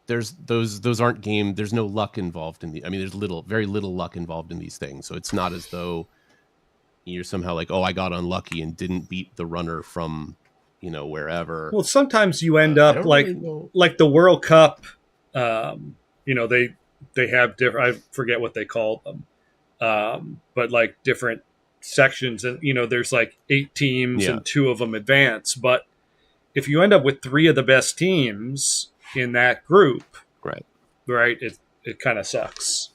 there's those aren't game. There's no luck involved in there's very little luck involved in these things. So it's not as though you're somehow like, oh, I got unlucky and didn't beat the runner from, wherever. Well, sometimes you end up like the World Cup. They have different. I forget what they call them, but like different sections, and there's like 8 teams and 2 of them advance. But if you end up with 3 of the best teams in that group, right, it kind of sucks.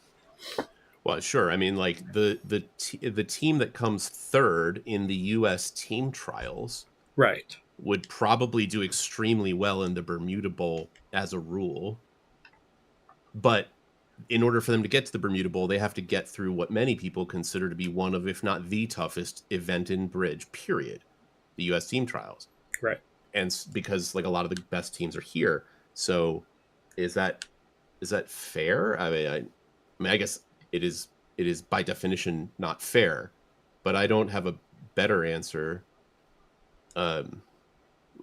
Well, sure. I mean, like the team that comes third in the U.S. team trials, right, would probably do extremely well in the Bermuda Bowl as a rule. But in order for them to get to the Bermuda Bowl, they have to get through what many people consider to be one of, if not the toughest event in bridge, period. The U.S. team trials. Right. And because like a lot of the best teams are here. So is that fair? I mean, I guess it is by definition not fair, but I don't have a better answer.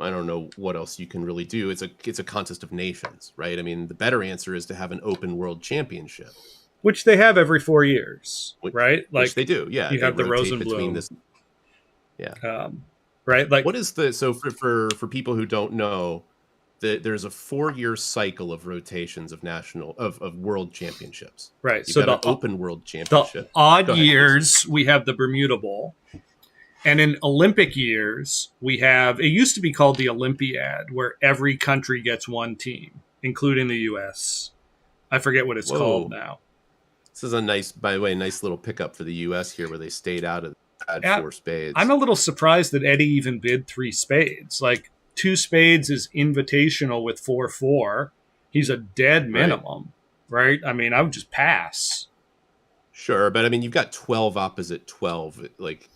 I don't know what else you can really do. It's a contest of nations, right? I mean, the better answer is to have an open world championship, which they have every 4 years, right? Like which they do. Yeah, you have the Rosenblum. Right. Like what is so for people who don't know, there's a 4-year cycle of rotations of world championships. Right. You've so got an open world championship. The odd years we have the Bermuda Bowl. And in Olympic years, we have, it used to be called the Olympiad, where every country gets 1 team, including the U.S. I forget what it's called now. This is by the way, a nice little pickup for the U.S. here, where they stayed out of had 4 spades. I'm a little surprised that Eddie even bid 3 spades. Like 2 spades is invitational with 4-4. He's a dead minimum, right? I mean, I would just pass. Sure, but I mean, you've got 12 opposite 12, like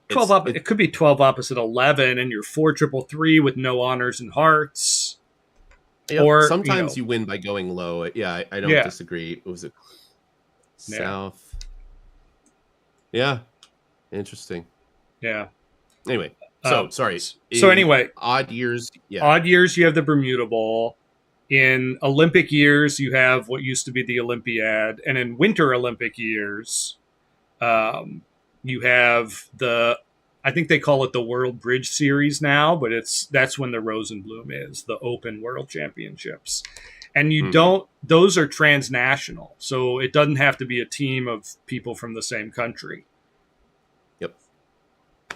12 it could be 12 opposite 11, and you're 4-3-3 with no honors and hearts. Yep. Or sometimes you win by going low. Yeah, I don't disagree. Was it South? Yeah, interesting. Yeah. Anyway, sorry. So anyway, odd years. Yeah, odd years. You have the Bermuda Bowl. In Olympic years, you have what used to be the Olympiad, and in Winter Olympic years, you have I think they call it the World Bridge Series now, but that's when the Rosenblum is, the Open World Championships. And you those are transnational, so it doesn't have to be a team of people from the same country. Yep.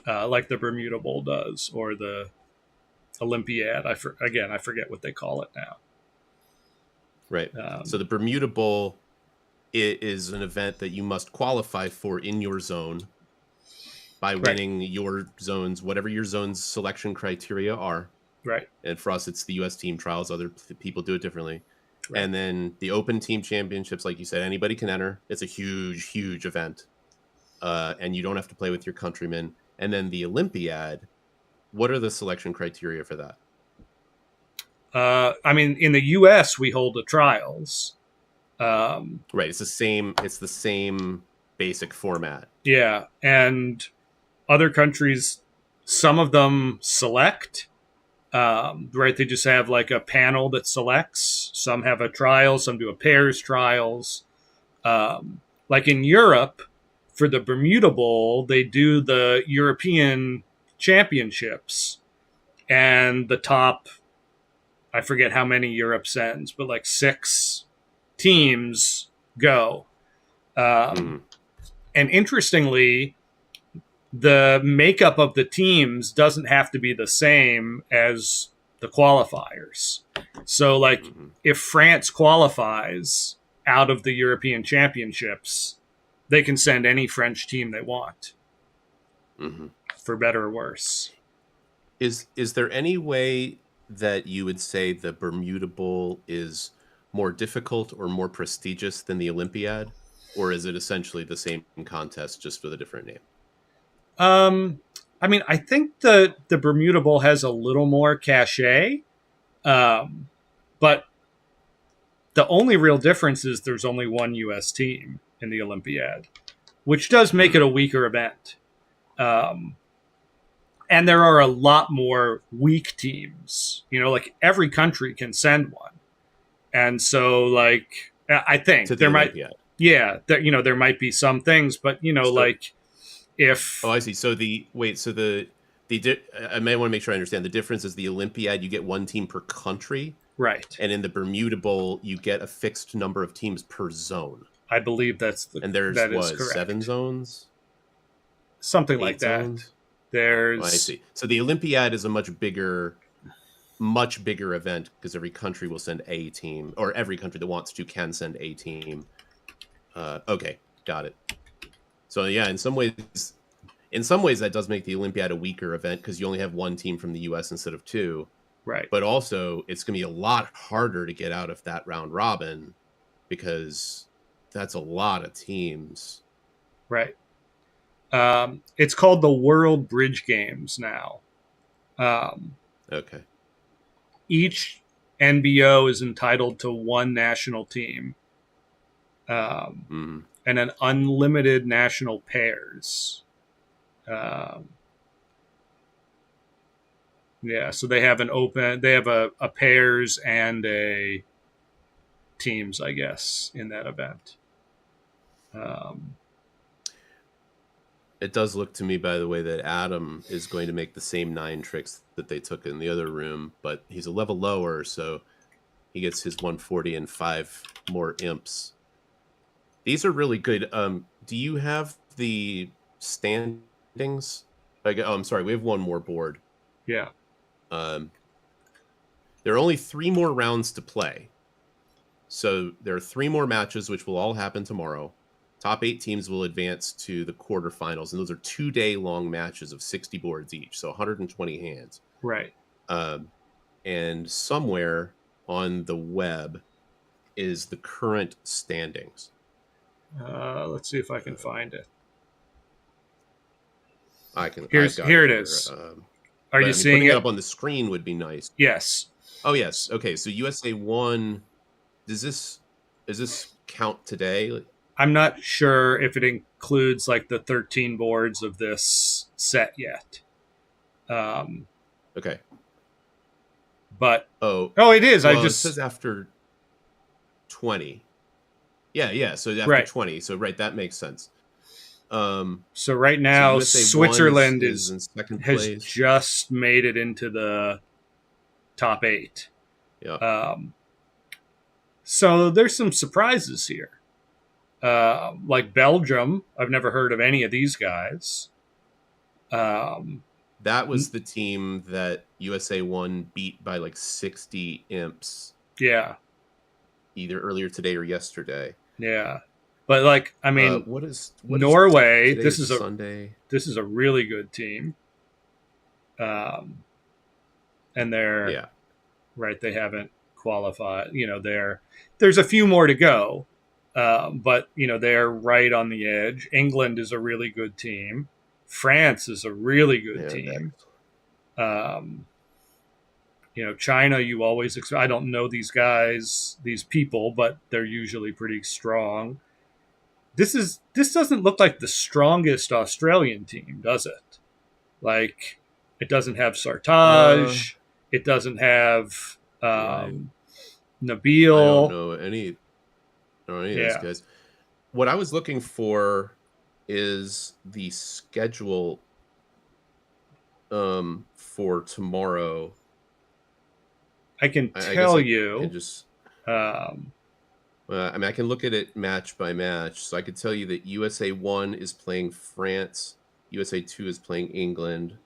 Like the Bermuda Bowl does, or the Olympiad. I forget what they call it now. Right. So the Bermuda Bowl is an event that you must qualify for in your zone by winning your zones, whatever your zone's selection criteria are. Right. And for us, it's the U.S. team trials. Other people do it differently. Right. And then the Open Team Championships, like you said, anybody can enter. It's a huge, huge event. And you don't have to play with your countrymen. And then the Olympiad, what are the selection criteria for that? I mean, in the U.S., we hold the trials. Right. It's the same basic format. Yeah. And other countries, some of them select, right? They just have like a panel that selects. Some have a trial. Some do a pairs trials. Like in Europe, for the Bermuda Bowl, they do the European Championships, and the top, I forget how many Europe sends, but like 6 teams go. And interestingly, the makeup of the teams doesn't have to be the same as the qualifiers. So like if France qualifies out of the European Championships, they can send any French team they want, for better or worse. Is there any way that you would say the Bermuda Bowl is more difficult or more prestigious than the Olympiad? Or is it essentially the same contest, just with a different name? I mean, I think the Bermuda Bowl has a little more cachet, but the only real difference is there's only 1 U.S. team in the Olympiad, which does make it a weaker event. and there are a lot more weak teams. Like every country can send one, and so like I think to the there might, Olympiad. yeah, there might be some things, but like if I see. So I may want to make sure I understand. The difference is the Olympiad, you get one team per country, right, and in the Bermuda Bowl, you get a fixed number of teams per zone. I believe And there's that is correct. 7 zones, something 8 like that. zones. There's I see. So the Olympiad is a much bigger event because every country will send a team, or every country that wants to can send a team. Okay, got it. So yeah, in some ways that does make the Olympiad a weaker event because you only have one team from the U.S. instead of 2. right, But also, it's going to be a lot harder to get out of that round robin because that's a lot of teams. right. It's called the World Bridge Games now. Okay. Each NBO is entitled to one national team, and an unlimited national pairs. Yeah, so they have a pairs and a teams, I guess, in that event. It does look to me, by the way, that Adam is going to make the same 9 tricks that they took in the other room, but he's a level lower, so he gets his 140 and 5 more imps. These are really good. Do you have the standings? I'm sorry, we have one more board. Yeah. There are only 3 more rounds to play. So there are 3 more matches, which will all happen tomorrow. Top 8 teams will advance to the quarterfinals, and those are 2-day-long matches of 60 boards each, so 120 hands. Right. And somewhere on the web is the current standings. Let's see if I can find it. Here it is. Are you seeing putting it up on the screen would be nice. Yes. Oh yes. Okay. So USA 1. Does this count today? I'm not sure if it includes like the 13 boards of this set yet. Okay. But it is. Well, it says after 20. Yeah. So after right. 20. So right, that makes sense. So right now, so Switzerland is in second has place. just made it into the top 8. Yeah. So there's some surprises here. Like Belgium, I've never heard of any of these guys. That was the team that USA 1 beat by like 60 imps. Yeah. Either earlier today or yesterday. Yeah. But like, I mean, what is Norway? This is Sunday. This is a really good team. And they're right. They haven't qualified. There's a few more to go. But they're right on the edge. England is a really good team. France is a really good team. China, you always expect. I don't know these people, but they're usually pretty strong. This doesn't look like the strongest Australian team, does it? Like, it doesn't have Sartaj. It doesn't have Nabil. I don't know any of these guys. What I was looking for is the schedule for tomorrow. I can tell you. I can look at it match by match. So I could tell you that USA 1 is playing France, USA 2 is playing England,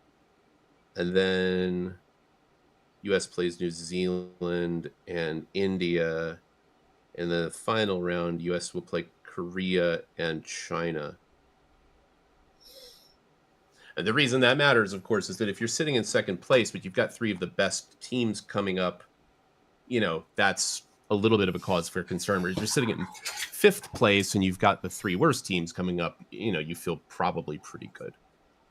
and then US plays New Zealand and India. And then the final round, US will play Korea and China. And the reason that matters, of course, is that if you're sitting in second place, but you've got 3 of the best teams coming up, that's a little bit of a cause for concern. Whereas you're sitting in 5th place and you've got the 3 worst teams coming up, you feel probably pretty good.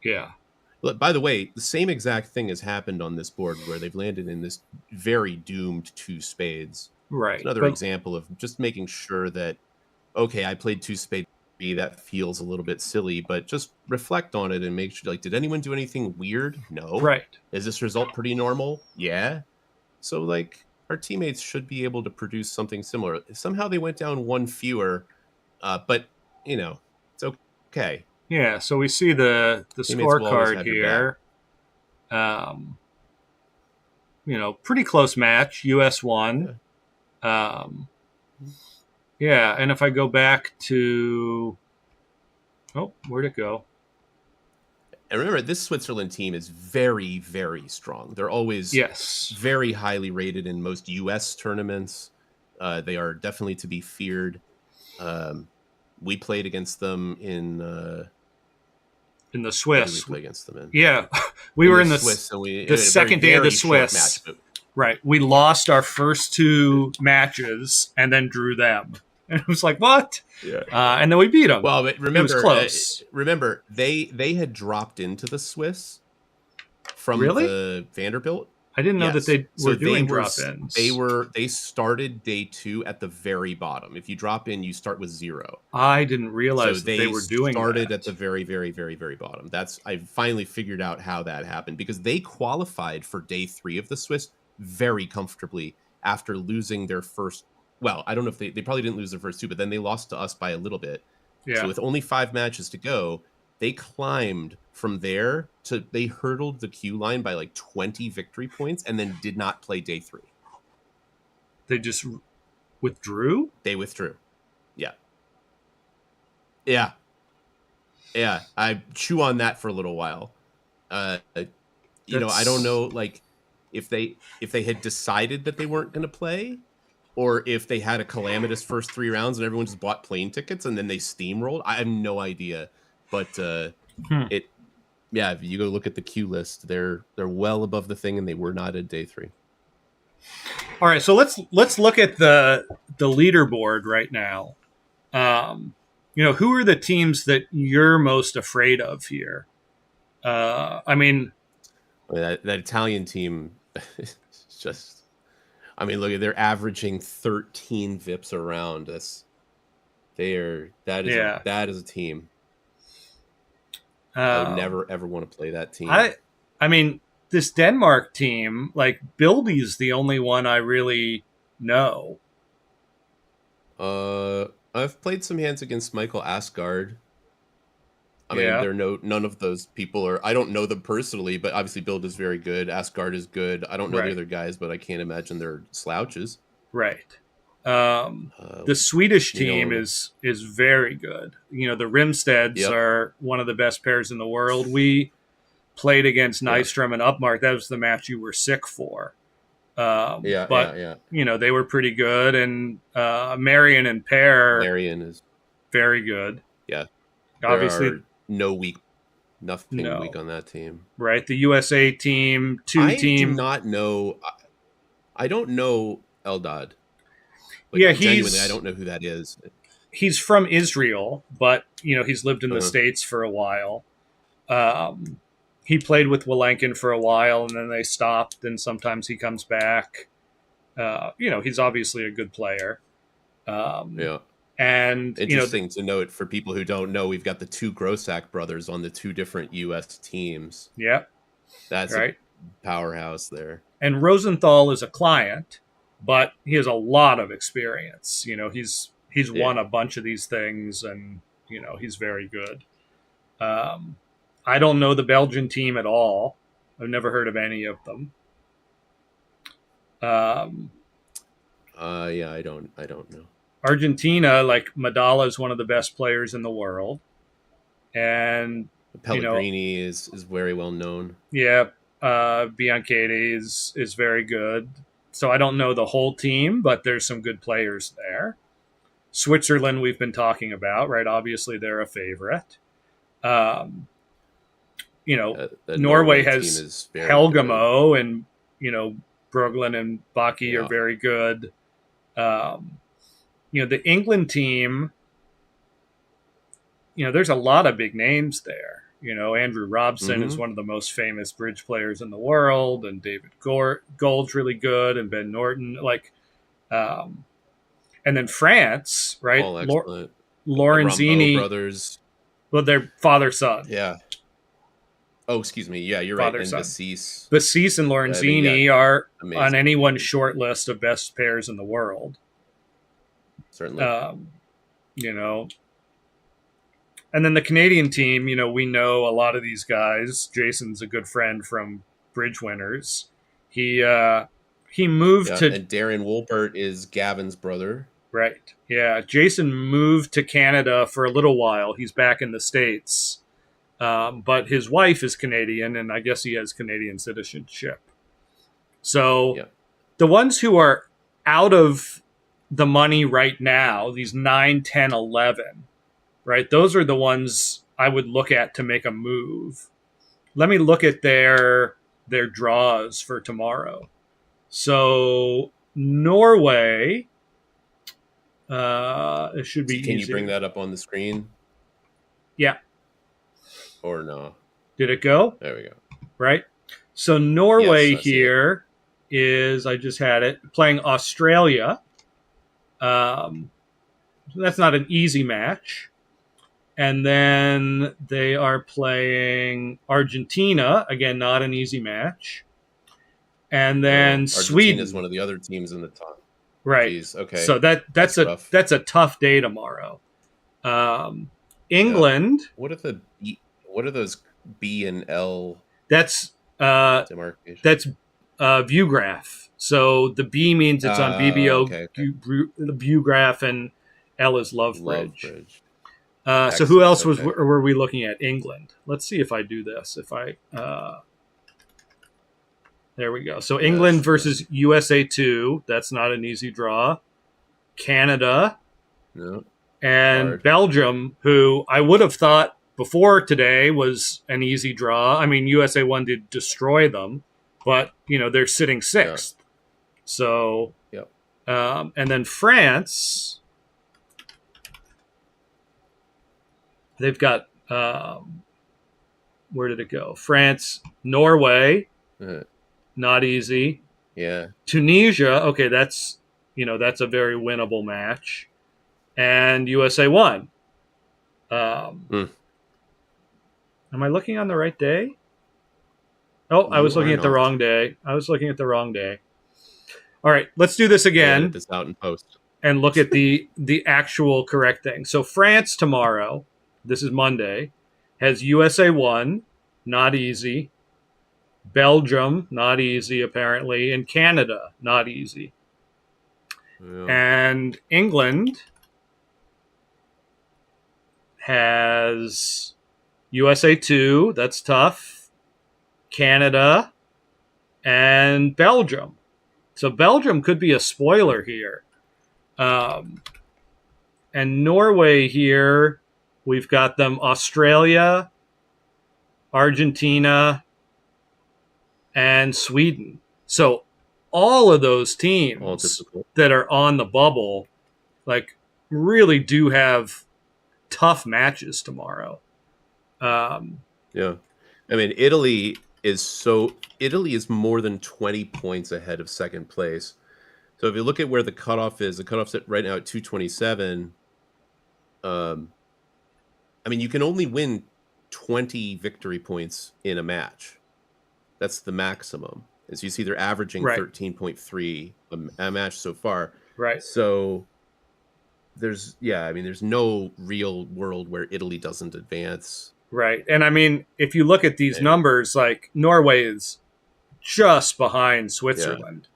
Yeah. But by the way, the same exact thing has happened on this board where they've landed in this very doomed 2 spades. Right. It's another example of just making sure that, okay, I played 2 spades that feels a little bit silly, but just reflect on it and make sure, like, did anyone do anything weird? No. Right. Is this result pretty normal? Yeah. So, like, our teammates should be able to produce something similar. Somehow they went down one fewer, but, it's okay. Yeah, so we see the Teammates will always scorecard have your back. here. Pretty close match. US won. Yeah, and if I go back to... Oh, where'd it go? And remember, this Switzerland team is very, very strong. They're always very highly rated in most U.S. tournaments. They are definitely to be feared. We played against them in the Swiss. We played against them in? Yeah, we were in the Swiss. So the second day of the Swiss. Right, we lost our first 2 matches and then drew them. And it was like, what? Yeah. And then we beat them. Well, but remember, it was close. Remember, they had dropped into the Swiss from the Vanderbilt. I didn't know that they were doing drop-ins. They started day 2 at the very bottom. If you drop in, you start with 0. I didn't realize they were doing started that. At the very, very, very, very bottom. I finally figured out how that happened, because they qualified for day 3 of the Swiss very comfortably after losing their first. Well, I don't know if they probably didn't lose their first 2, but then they lost to us by a little bit. Yeah. So with only 5 matches to go, they climbed from there they hurdled the queue line by like 20 victory points and then did not play day 3. They just withdrew? They withdrew. Yeah. Yeah. Yeah. I chew on that for a little while. I don't know, like, if they had decided that they weren't going to play, or if they had a calamitous first 3 rounds and everyone just bought plane tickets and then they steamrolled. I have no idea. But if you go look at the queue list, they're well above the thing, and they were not at day 3. All right, so let's look at the leaderboard right now. Who are the teams that you're most afraid of here? That Italian team is just. I mean, look, they're averaging 13 VIPs around. That is a team. I would never ever want to play that team. I mean, this Denmark team, like, Bildy's the only one I really know. I've played some hands against Michael Asgard. I mean, none of those people are. I don't know them personally, but obviously Bild is very good. Asgard is good. I don't know the other guys, but I can't imagine they're slouches. Right. The Swedish team is very good. The Rimsteds are one of the best pairs in the world. We played against Nystrom and Upmark. That was the match you were sick for. But they were pretty good, and Marion and Pear is very good. Yeah, obviously nothing weak on that team. Right, the USA team, I do not know. I don't know Eldad. Genuinely, I don't know who that is. He's from Israel, but he's lived in the States for a while. He played with Walenkin for a while, and then they stopped, and sometimes he comes back. He's obviously a good player. And interesting to note, for people who don't know, we've got the 2 Grossack brothers on the 2 different U.S. teams. Yep, that's right. A powerhouse there. And Rosenthal is a client, but he has a lot of experience. He's won a bunch of these things, and he's very good. I don't know the Belgian team at all. I've never heard of any of them. I don't know. Argentina, like, Madala is one of the best players in the world, and Pellegrini is very well known. Yeah, Bianchetti is very good. So I don't know the whole team, but there's some good players there. Switzerland, we've been talking about, right? Obviously, they're a favorite. Norway has Helgamo, and Broglen and Baki are very good. The England team, there's a lot of big names there. Andrew Robson is one of the most famous bridge players in the world, and David Gold's really good, and Ben Norton. And then France, right? Lorenzini, brothers. well, they're father-son. Yeah. Oh, excuse me. Yeah, you're right. And Father-son. Bassis. Bassis and Lorenzini are amazing. on anyone's short list of best pairs in the world. Certainly. You know, and then the Canadian team, you know, we know a lot of these guys. Jason's a good friend from Bridge Winners. He moved to, and Darren Wolpert is Gavin's brother. Right. Yeah. Jason moved to Canada for a little while. He's back in the States. But his wife is Canadian, and I guess he has Canadian citizenship. So the ones who are out of the money right now, these 9, 10, 11, right? Those are the ones I would look at to make a move. Let me look at their draws for tomorrow. So Norway, it should be Can easier. you bring that up on the screen? Yeah. Or no? Did it go? There we go. Right. So Norway here is, I just had it, playing Australia. That's not an easy match. And then they are playing Argentina. Again, not an easy match. And then Sweden is one of the other teams in the top. Right. Jeez, okay. So that's a tough day tomorrow. England. What are those B and L? That's demarcation. That's view graph. So the B means it's on BBO view graph, and L is Love Bridge. So who else were we looking at? England. Let's see if I do this. If I there we go. So England versus USA 2. That's not an easy draw. Canada. No. And hard. Belgium, who I would have thought before today was an easy draw. I mean, USA 1 did destroy them, but, you know, they're sitting 6th. Yeah. So, and then France, they've got, where did it go? France, Norway, not easy. Yeah. Tunisia, okay, that's a very winnable match. And USA 1. Am I looking on the right day? Oh, I was looking at the wrong day. All right, let's do this again. Edit this out in post. And look at the actual correct thing. So France tomorrow, this is Monday, has USA 1, not easy. Belgium, not easy apparently. And Canada, not easy. Yeah. And England has USA 2, that's tough, Canada, and Belgium. So Belgium could be a spoiler here. And Norway here, we've got them Australia, Argentina, and Sweden. So all of those teams that are on the bubble, like, really do have tough matches tomorrow. I mean, Italy is more than 20 points ahead of second place. So if you look at where the cutoff is, the cutoff's right now at 227. I mean, you can only win 20 victory points in a match. That's the maximum. As you see, they're averaging 13.3 a match so far. Right. So there's no real world where Italy doesn't advance. Right. And I mean, if you look at these numbers, like Norway is just behind Switzerland,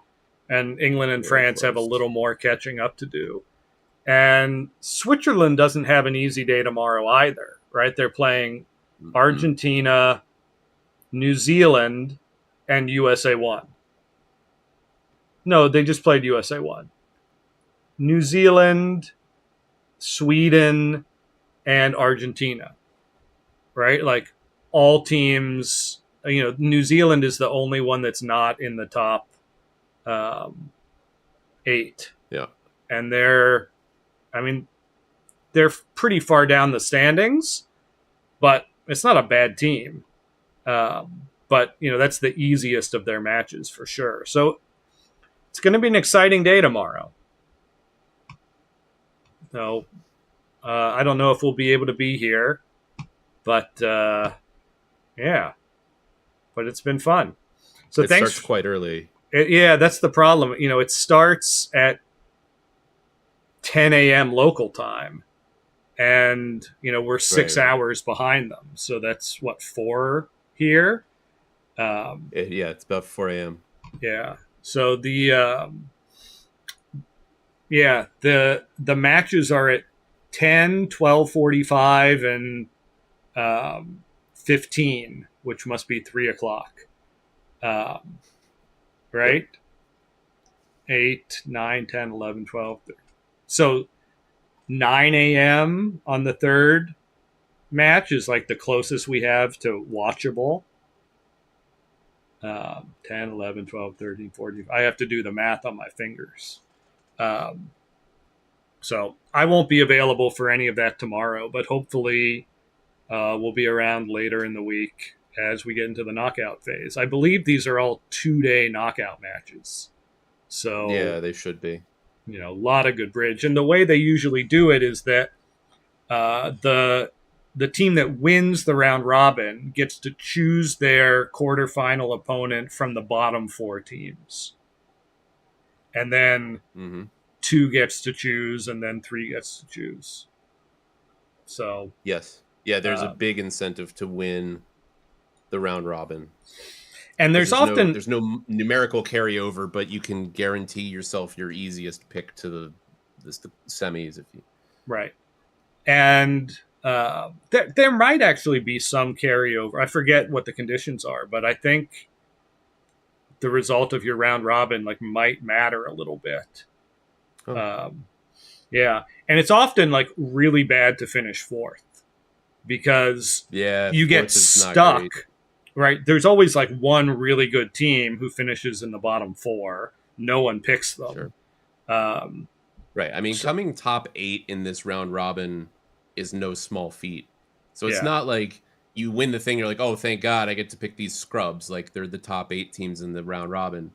and England and France have a little more catching up to do. And Switzerland doesn't have an easy day tomorrow either, right? They're playing Argentina, New Zealand, and USA 1. No, they just played USA 1. New Zealand, Sweden, and Argentina, right? Like, all teams, New Zealand is the only one that's not in the top 8. Yeah. And they're pretty far down the standings, but it's not a bad team. But, that's the easiest of their matches for sure. So it's going to be an exciting day tomorrow. So I don't know if we'll be able to be here, but yeah, but it's been fun. So it thanks. starts quite early. Yeah, that's the problem. It starts at 10 a.m. local time, and we're 6 hours behind them. So that's what, 4 here. Yeah, it's about 4 a.m. Yeah. So the matches are at 10, 12:45, and 15, which must be 3 o'clock. Right? Yep. 8, 9, 10, 11, 12. So 9 a.m. on the third match is like the closest we have to watchable. 10, 11, 12, 13, 14. I have to do the math on my fingers. So I won't be available for any of that tomorrow, but hopefully we'll be around later in the week as we get into the knockout phase. I believe these are all 2-day knockout matches. So yeah, they should be. A lot of good bridge. And the way they usually do it is that the team that wins the round robin gets to choose their quarterfinal opponent from the bottom 4 teams. And then 2 gets to choose, and then 3 gets to choose. So yes. Yeah, there's a big incentive to win the round robin. And there's often there's no numerical carryover, but you can guarantee yourself your easiest pick to the semis if you right. And there might actually be some carryover. I forget what the conditions are, but I think the result of your round robin might matter a little bit. Oh. Yeah, and it's often really bad to finish 4th because you get stuck. Right, there's always one really good team who finishes in the bottom 4. No one picks them. Sure. Right. I mean, coming top 8 in this round robin is no small feat. So it's not like you win the thing, you're like, oh, thank God I get to pick these scrubs. They're the top 8 teams in the round robin.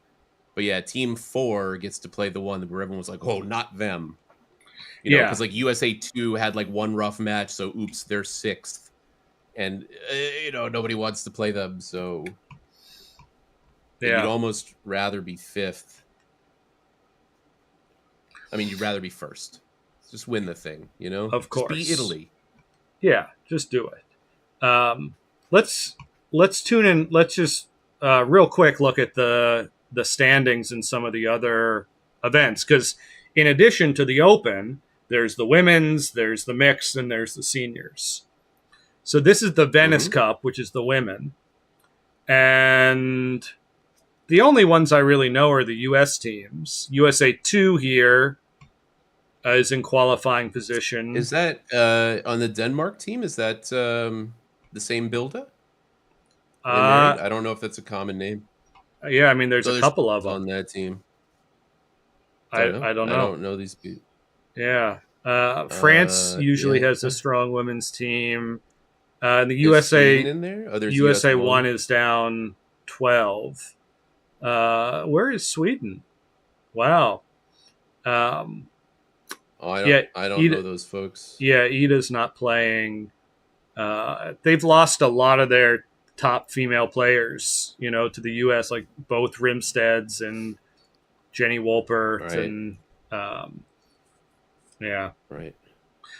But yeah, team 4 gets to play the one where everyone was like, oh, not them. Because USA 2 had one rough match, so oops, they're 6th. And, nobody wants to play them, so you'd almost rather be 5th. I mean, you'd rather be 1st. Just win the thing, Of course. Just beat Italy. Yeah, just do it. Let's tune in. Let's just real quick look at the standings in some of the other events, because in addition to the Open, there's the women's, there's the mixed, and there's the seniors. So this is the Venice Cup, which is the women. And the only ones I really know are the U.S. teams. USA 2 here is in qualifying position. Is that on the Denmark team? Is that the same Bilda? I don't know if that's a common name. Yeah, I mean, there's a couple of them on that team. I don't know. I don't know these people. Yeah. France usually has a strong women's team. The USA in there? Oh, USA 1 is down 12. Where is Sweden? Wow. I don't know those folks. Yeah, Ida's not playing. They've lost a lot of their top female players, to the U.S., like both Rimsteads and Jenny Wolpert, right. And right.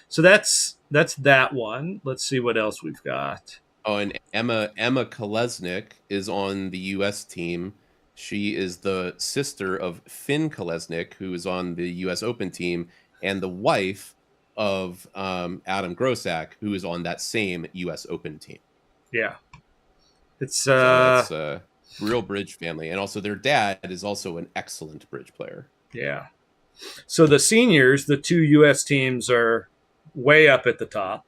So that's that one. Let's see what else we've got. Oh, and Emma Kolesnik is on the U.S. team. She is the sister of Finn Kolesnik, who is on the U.S. Open team, and the wife of Adam Grossack, who is on that same U.S. Open team. Yeah. It's so that's a real bridge family. And also their dad is also an excellent bridge player. Yeah. So the seniors, the 2 U.S. teams are way up at the top.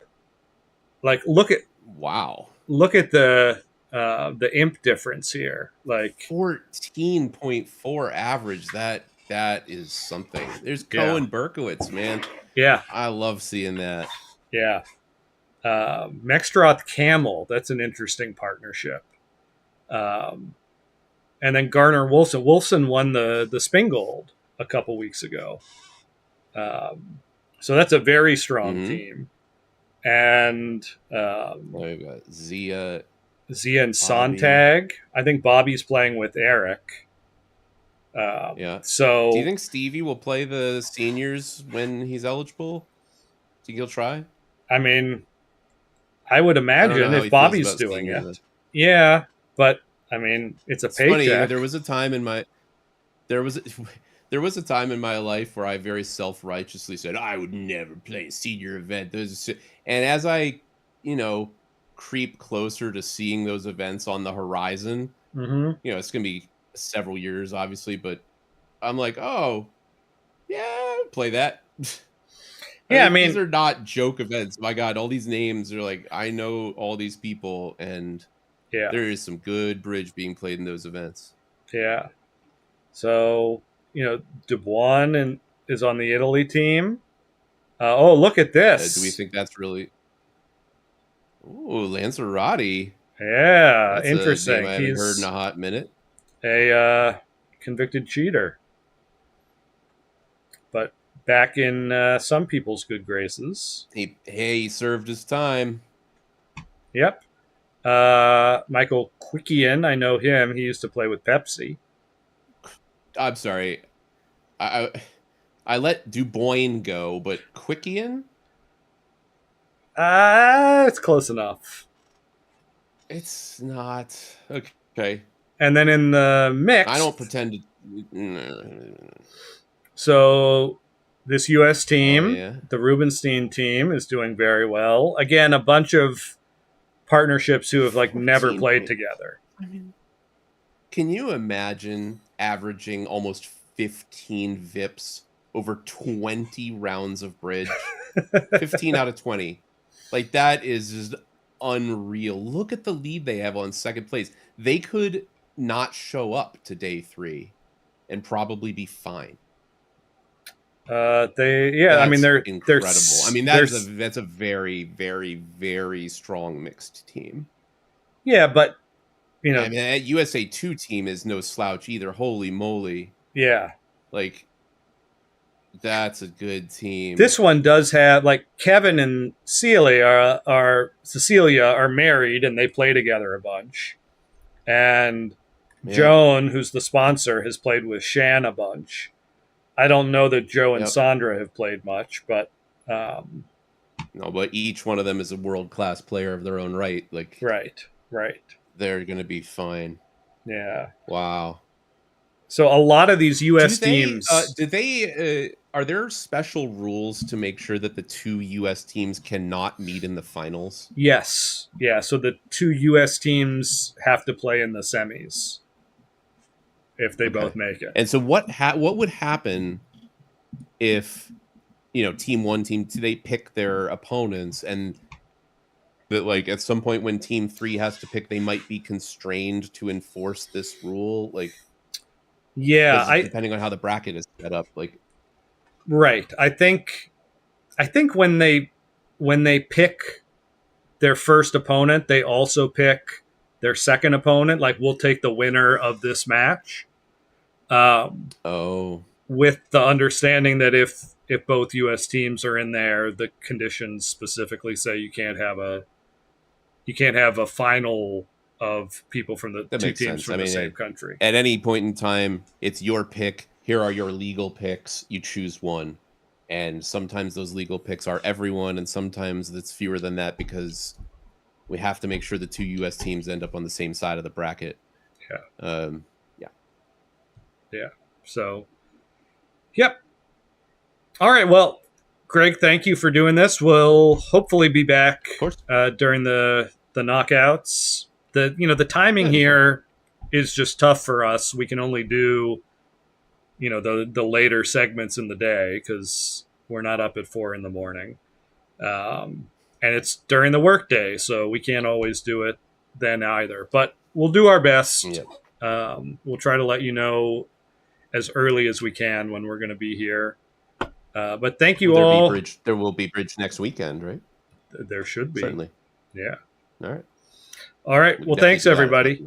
Look at the imp difference here. 14.4 average. That is something. There's Cohen Berkowitz, man. Yeah. I love seeing that. Yeah. Mextroth Camel, that's an interesting partnership. And then Garner Wolfson. Wolfson won the Spingold a couple weeks ago. So that's a very strong Mhm. team. And We've got Zia. Zia and Bobby. Sontag. I think Bobby's playing with Eric. Yeah. So Do you think Stevie will play the seniors when he's eligible? Do you think he'll try? I mean, I would I don't know imagine how if he feels Bobby's about doing seniors. it. Yeah, but I mean, it's a It's funny. paycheck. There was a time in my there was there was a time in my life where I very self-righteously said I would never play a senior event. And as I, you know, creep closer to seeing those events on the horizon, Mm-hmm. you know, it's gonna be several years, obviously, but I'm like, oh yeah, play that. Yeah, I These mean, are not joke events. My God, all these names are like I know all these people, and yeah, there is some good bridge being played in those events. yeah. So Dubois is on the Italy team. Oh, look at Do we this! think that's really? Ooh, Lanzarote. Yeah, That's a name interesting. I haven't heard in a He's hot minute. a convicted cheater, but back in some people's good graces. He served his time. Yep. Michael Quickian, I know him. He used to play with Pepsi. I'm sorry. I let Dubois go, but Quickian? It's close enough. It's not. Okay. And then in the mix, I don't pretend to. so this U.S. team, Oh, yeah. the Rubenstein team, is doing very well. Again, a bunch of partnerships who have never 14 played points. together. I mean, can you imagine averaging almost 15 VIPs over 20 rounds of bridge? 15 out of 20. Like, that is just unreal. Look at the lead they have on second place. They could not show up to day 3 and probably be fine. That's incredible. I mean, that's a very, very, very strong mixed team. Yeah, but I mean, that USA 2 team is no slouch either. Holy moly. Yeah. Like, that's a good team. This one does have Kevin and Cecilia are married and they play together a bunch. And Joan, who's the sponsor, has played with Shan a bunch. I don't know that Joe and Sandra have played much, but no, but each one of them is a world-class player of their own right. Like, right. They're going to be fine. Yeah. Wow. So a lot of these U.S. teams, are there special rules to make sure that the 2 U.S. teams cannot meet in the finals? Yes. Yeah. So the 2 U.S. teams have to play in the semis if they both make it. And so what would happen if, team 1, team 2, they pick their opponents, and that at some point when team 3 has to pick, they might be constrained to enforce this rule? Depending on how the bracket is set up, right. I think when they pick their first opponent, they also pick their second opponent. We'll take the winner of this match. With the understanding that if both U.S. teams are in there, the conditions specifically say you can't have a final of people from the 2 teams from the same country. At any point in time, it's your pick. Here are your legal picks. You choose one. And sometimes those legal picks are everyone, and sometimes it's fewer than that because we have to make sure the 2 U.S. teams end up on the same side of the bracket. Yeah. Yeah. So, yep. All right. Well, Greg, thank you for doing this. We'll hopefully be back during the knockouts. The timing here is just tough for us. We can only do the later segments in the day because we're not up at 4 a.m. And it's during the workday, so we can't always do it then either. But we'll do our best. We'll try to let you know as early as we can when we're going to be here. But thank you all. There will be bridge next weekend, right? There should be. Certainly. Yeah. All right. All right. Well, thanks, everybody.